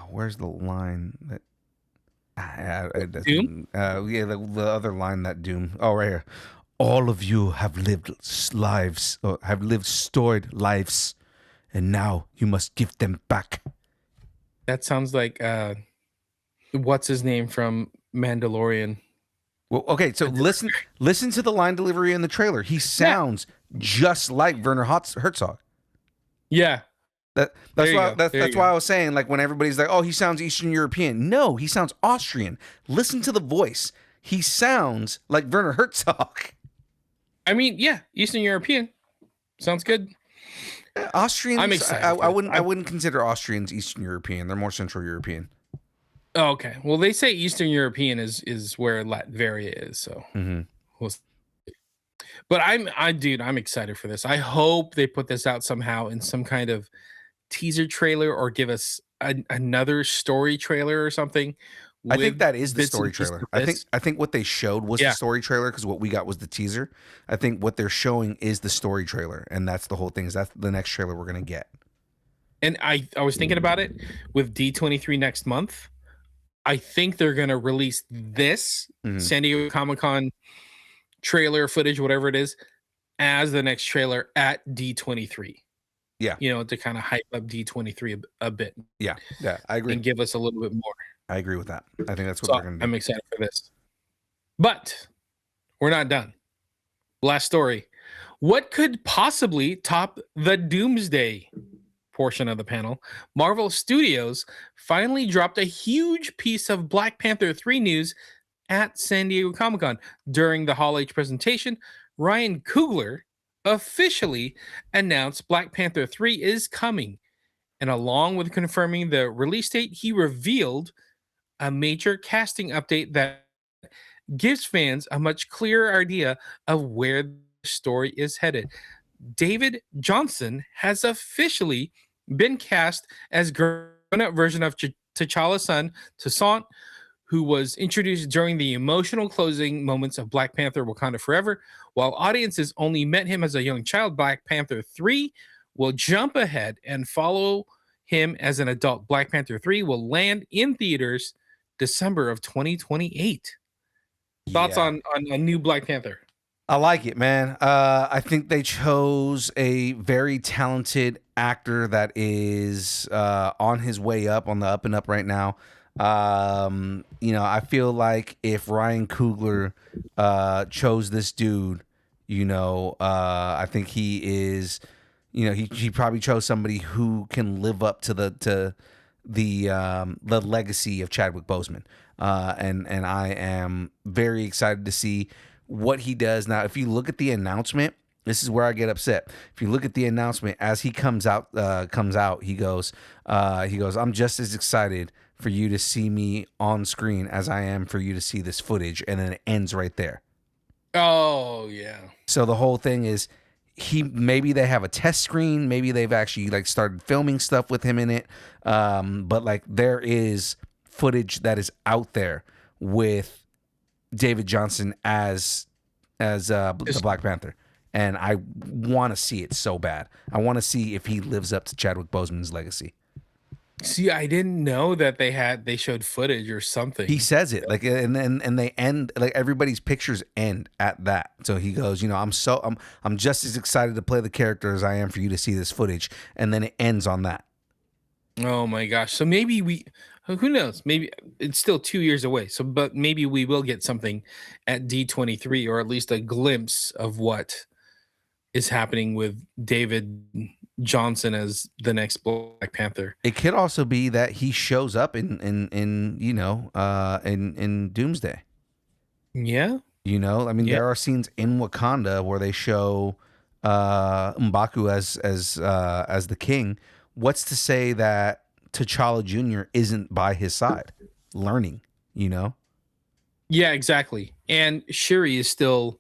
Where's the line that? Doom? The other line that Doom. Oh, right here. All of you have lived lives, or have lived storied lives, and now you must give them back. That sounds like what's his name from Mandalorian. Well, okay, so listen to the line delivery in the trailer. He sounds just like Werner Herzog. Yeah. That's why I was saying, like, when everybody's like, oh, he sounds Eastern European. No, he sounds Austrian. Listen to the voice. He sounds like Werner Herzog. I mean, yeah, Eastern European. Sounds good. Austrians, I'm excited. I wouldn't consider Austrians Eastern European. They're more Central European. Oh, okay. Well, they say Eastern European is where Latveria is, so we'll see. But I'm excited for this. I hope they put this out somehow in some kind of teaser trailer or give us another story trailer or something. I think that is the story trailer. I think what they showed was the story trailer, because what we got was the teaser. I think what they're showing is the story trailer, and that's the whole thing. Is that's the next trailer we're gonna get. And I was thinking about it with D23 next month. I think they're gonna release this San Diego Comic-Con trailer footage, whatever it is, as the next trailer at D23. Yeah, to kind of hype up D23 a bit. Yeah, I agree. And give us a little bit more. I agree with that. I think that's what they're going to do. I'm excited for this. But we're not done. Last story. What could possibly top the Doomsday portion of the panel? Marvel Studios finally dropped a huge piece of Black Panther 3 news at San Diego Comic-Con. During the Hall H presentation, Ryan Coogler officially announced Black Panther 3 is coming. And along with confirming the release date, he revealed a major casting update that gives fans a much clearer idea of where the story is headed. David Johnson has officially been cast as grown-up version of T'Challa's son, Toussaint, who was introduced during the emotional closing moments of Black Panther Wakanda Forever. While audiences only met him as a young child, Black Panther 3 will jump ahead and follow him as an adult. Black Panther 3 will land in theaters December of 2028. Thoughts Yeah. on a new Black Panther? I like it, man. I think they chose a very talented actor that is on his way up, on the up and up right now. I feel like if Ryan Coogler chose this dude, I think he is, he probably chose somebody who can live up to the legacy of Chadwick Boseman. And I am very excited to see what he does. Now, if you look at the announcement, this is where I get upset. If you look at the announcement as he comes out, he goes, I'm just as excited for you to see me on screen as I am for you to see this footage. And then it ends right there. Oh, yeah. So the whole thing is maybe they have a test screen. Maybe they've actually started filming stuff with him in it. But there is footage that is out there with David Johnson as the Black Panther, and I want to see it so bad. I want to see if he lives up to Chadwick Boseman's legacy. See, I didn't know that they showed footage or something. He says it and they end everybody's pictures end at that. So he goes, I'm just as excited to play the character as I am for you to see this footage, and then it ends on that. Oh my gosh! So maybe who knows? Maybe it's still 2 years away. But maybe we will get something at D23, or at least a glimpse of what is happening with David Johnson as the next Black Panther. It could also be that he shows up in Doomsday. Yeah. There are scenes in Wakanda where they show M'Baku as the king. What's to say that T'Challa Jr. isn't by his side learning, Yeah, exactly. And Shuri is still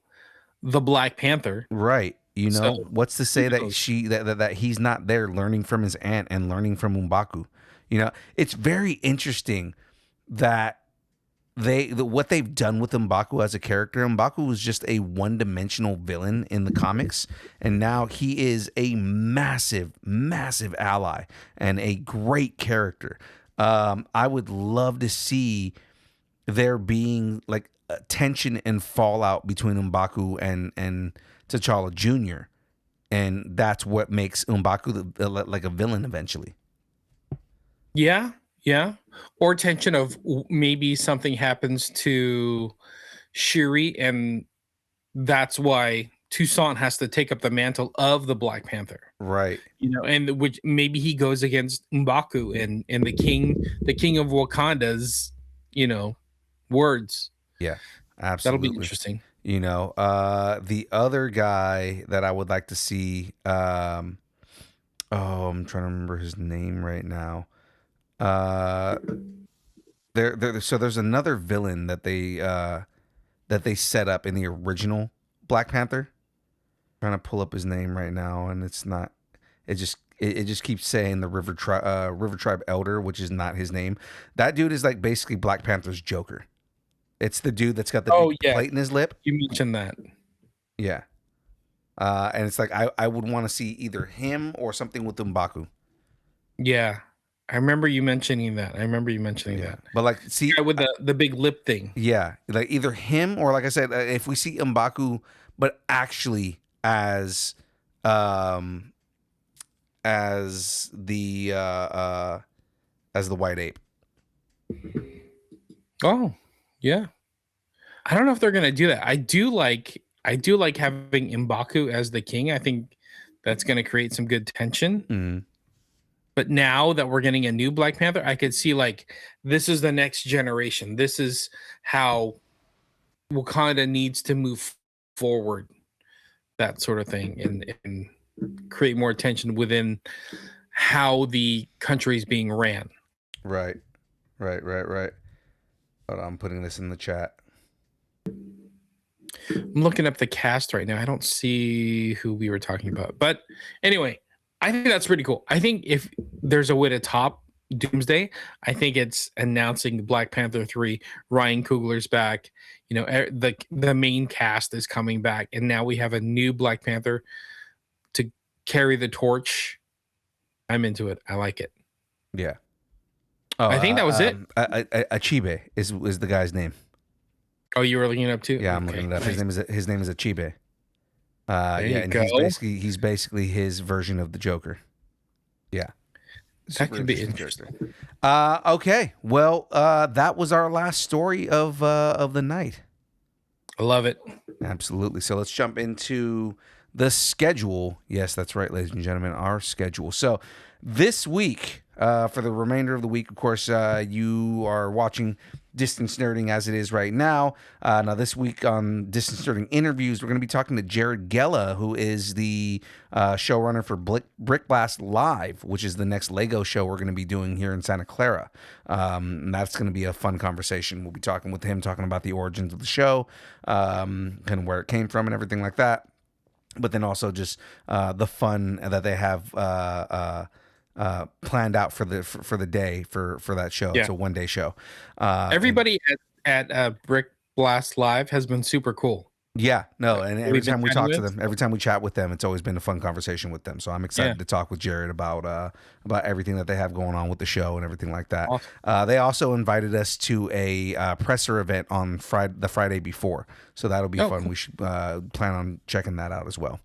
the Black Panther. Right. So, what's to say that that he's not there learning from his aunt and learning from M'Baku? It's very interesting that what they've done with M'Baku as a character. M'Baku was just a one-dimensional villain in the comics, and now he is a massive, massive ally and a great character. I would love to see there being tension and fallout between M'Baku and T'Challa Jr., and that's what makes M'Baku like a villain eventually. Yeah. Or tension of maybe something happens to Shuri, and that's why Toussaint has to take up the mantle of the Black Panther. Right. And which maybe he goes against M'Baku and the king of Wakanda's, words. Yeah, absolutely. That'll be interesting. The other guy that I would like to see, I'm trying to remember his name right now. So there's another villain that they set up in the original Black Panther. I'm trying to pull up his name right now, and it's not. It just keeps saying the River Tribe Elder, which is not his name. That dude is basically Black Panther's Joker. It's the dude that's got the big plate in his lip. You mentioned that. Yeah. And it's I would want to see either him or something with M'Baku. Yeah. I remember you mentioning that. that. But see, with the big lip thing. Yeah, either him or like I said, if we see M'Baku, but actually as the white ape. Oh, yeah. I don't know if they're gonna do that. I do like having M'Baku as the king. I think that's gonna create some good tension. Mm-hmm. But now that we're getting a new Black Panther, I could see this is the next generation. This is how Wakanda needs to move forward, that sort of thing, and create more tension within how the country is being ran. Right. Hold on, I'm putting this in the chat. I'm looking up the cast right now. I don't see who we were talking about. But anyway, I think that's pretty cool. I think if there's a way to top Doomsday, I think it's announcing Black Panther 3, Ryan Coogler's back. You know, the main cast is coming back, and now we have a new Black Panther to carry the torch. I'm into it. I like it. Yeah. I think that was it. Achibe is the guy's name. Oh, you were looking it up too? Yeah, I'm Okay, looking it up. nice. His name is Achibe. There yeah, you and go. he's basically his version of the Joker. Yeah. That could be interesting. Okay. Well, that was our last story of the night. I love it. Absolutely. So let's jump into the schedule. Yes, that's right, ladies and gentlemen, our schedule. So this week, for the remainder of the week, of course, you are watching Distance Nerding as it is right now. Now, this week on Distance Nerding interviews, we're going to be talking to Jared Gella, who is the showrunner for Brick Blast Live, which is the next Lego show we're going to be doing here in Santa Clara. And that's going to be a fun conversation. We'll be talking with him, talking about the origins of the show, kind of where it came from and everything like that. But then also just the fun that they have planned out for the day for that show. Yeah. It's a one-day show. Everybody at Brick Blast Live has been super cool. Yeah, no, and every We've been time we chatting talk to with? them, every time we chat with them, it's always been a fun conversation with them. So I'm excited Yeah. to talk with Jared about everything that they have going on with the show and everything like that. Awesome. They also invited us to a presser event on the Friday before, so that'll be fun. Cool. We should plan on checking that out as well.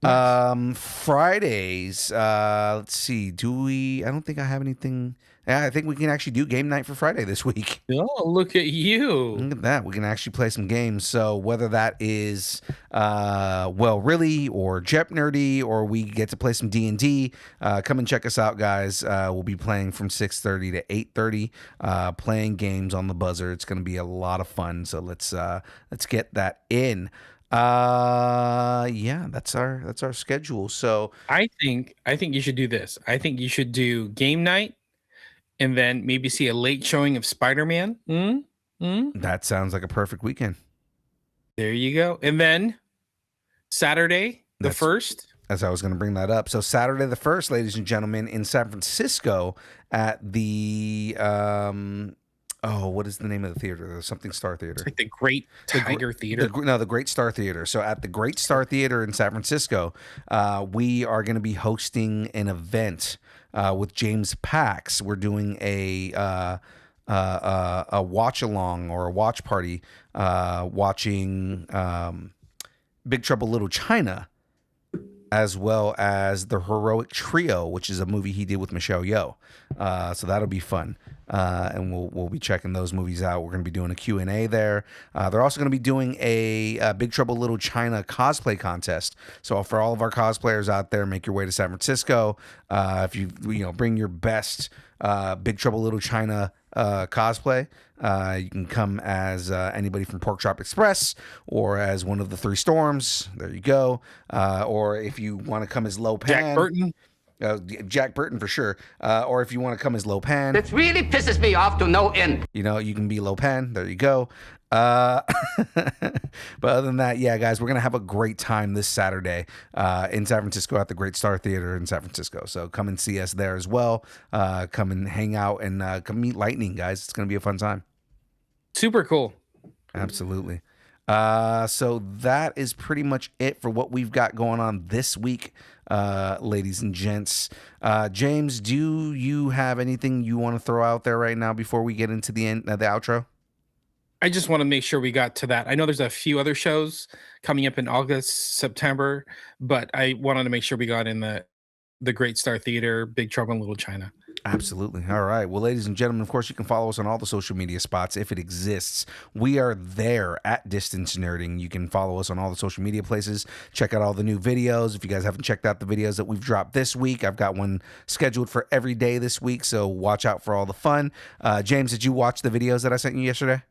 Nice. Fridays, let's see. I don't think I have anything. Yeah, I think we can actually do game night for Friday this week. Oh, look at you. Look at that. We can actually play some games. So whether that is Well Really or Jep Nerdy, or we get to play some D&D, come and check us out, guys. We'll be playing from 6:30 to 8:30, playing games on the buzzer. It's going to be a lot of fun. So let's get that in. Yeah, that's our schedule. So I think you should do this. I think you should do game night, and then maybe see a late showing of Spider-Man. that sounds like a perfect weekend. There you go. And then Saturday, the That's- 1st. As I was going to bring that up. So Saturday the 1st, ladies and gentlemen, in San Francisco at the what is the name of the theater? There's something Star Theater. Like the Great Tiger Theater. The Great Star Theater. So at the Great Star Theater in San Francisco, we are going to be hosting an event with James Pax. We're doing a watch along or a watch party, watching Big Trouble Little China, as well as The Heroic Trio, which is a movie he did with Michelle Yeoh. So that'll be fun. And we'll be checking those movies out. We're going to be doing a Q&A there. They're also going to be doing a Big Trouble Little China cosplay contest. So for all of our cosplayers out there, make your way to San Francisco. If you bring your best Big Trouble Little China cosplay, you can come as anybody from Pork Chop Express or as one of the Three Storms. There you go. Or if you want to come as Lo Pan. Jack Burton. Jack Burton for sure. Or if you want to come as Lo Pan, It really pisses me off to no end. you can be Lo Pan. There you go. But other than that, yeah, guys, we're going to have a great time this Saturday in San Francisco at the Great Star Theater in San Francisco. So come and see us there as well. Come and hang out and come meet Lightning, guys. It's going to be a fun time. Super cool. Absolutely. So that is pretty much it for what we've got going on this week, ladies and gents. James, do you have anything you want to throw out there right now before we get into the end, the outro? I just want to make sure we got to that. I know there's a few other shows coming up in August, September, but I wanted to make sure we got in the Great Star Theater, Big Trouble in Little China. Absolutely. All right. Well, ladies and gentlemen, of course, you can follow us on all the social media spots if it exists. We are there at Distance Nerding. You can follow us on all the social media places. Check out all the new videos. If you guys haven't checked out the videos that we've dropped this week, I've got one scheduled for every day this week, so watch out for all the fun. James, did you watch the videos that I sent you yesterday?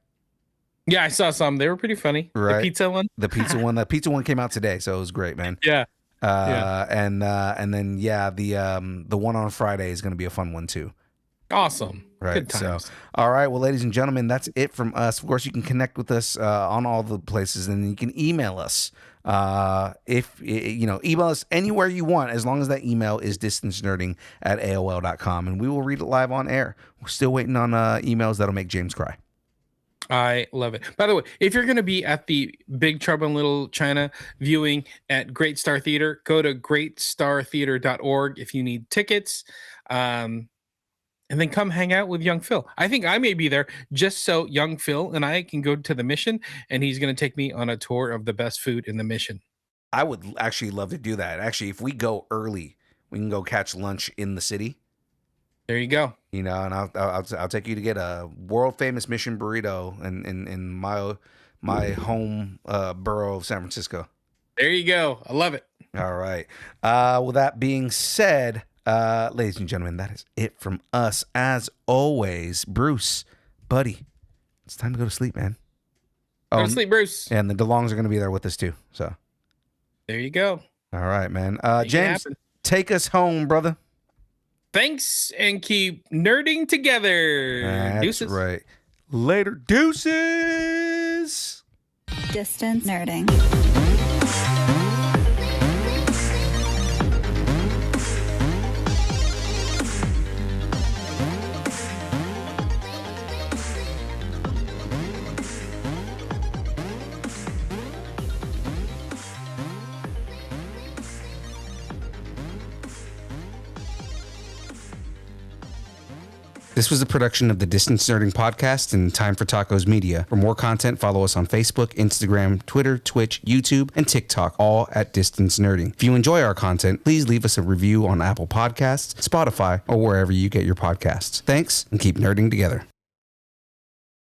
Yeah, I saw some. They were pretty funny. Right. The pizza one. The pizza one. The pizza one came out today, so it was great, man. Yeah. And then the one on Friday is going to be a fun one too. Awesome. Right. Good So, times. all right. Well, ladies and gentlemen, that's it from us. Of course, you can connect with us on all the places, and you can email us. Email us anywhere you want, as long as that email is distancenerding@aol.com, and we will read it live on air. We're still waiting on emails that'll make James cry. I love it. By the way, if you're going to be at the Big Trouble in Little China viewing at Great Star Theater, go to greatstartheater.org if you need tickets. And then come hang out with young Phil. I think I may be there just so young Phil and I can go to the mission, and he's going to take me on a tour of the best food in the mission. I would actually love to do that. Actually, if we go early, we can go catch lunch in the city. There you go. And I'll take you to get a world famous mission burrito in my home borough of San Francisco. There you go. I love it. All right. With that being said, ladies and gentlemen, that is it from us. As always, Bruce, buddy, it's time to go to sleep, man. Go to sleep, Bruce. And the DeLongs are going to be there with us too. So there you go. all right, man. Make it James, happen. take us home, brother. Thanks, and keep nerding together. That's Deuces. right. Later, deuces. Distance nerding. This was a production of the Distance Nerding Podcast and Time for Tacos Media. For more content, follow us on Facebook, Instagram, Twitter, Twitch, YouTube, and TikTok, all at Distance Nerding. If you enjoy our content, please leave us a review on Apple Podcasts, Spotify, or wherever you get your podcasts. Thanks, and keep nerding together.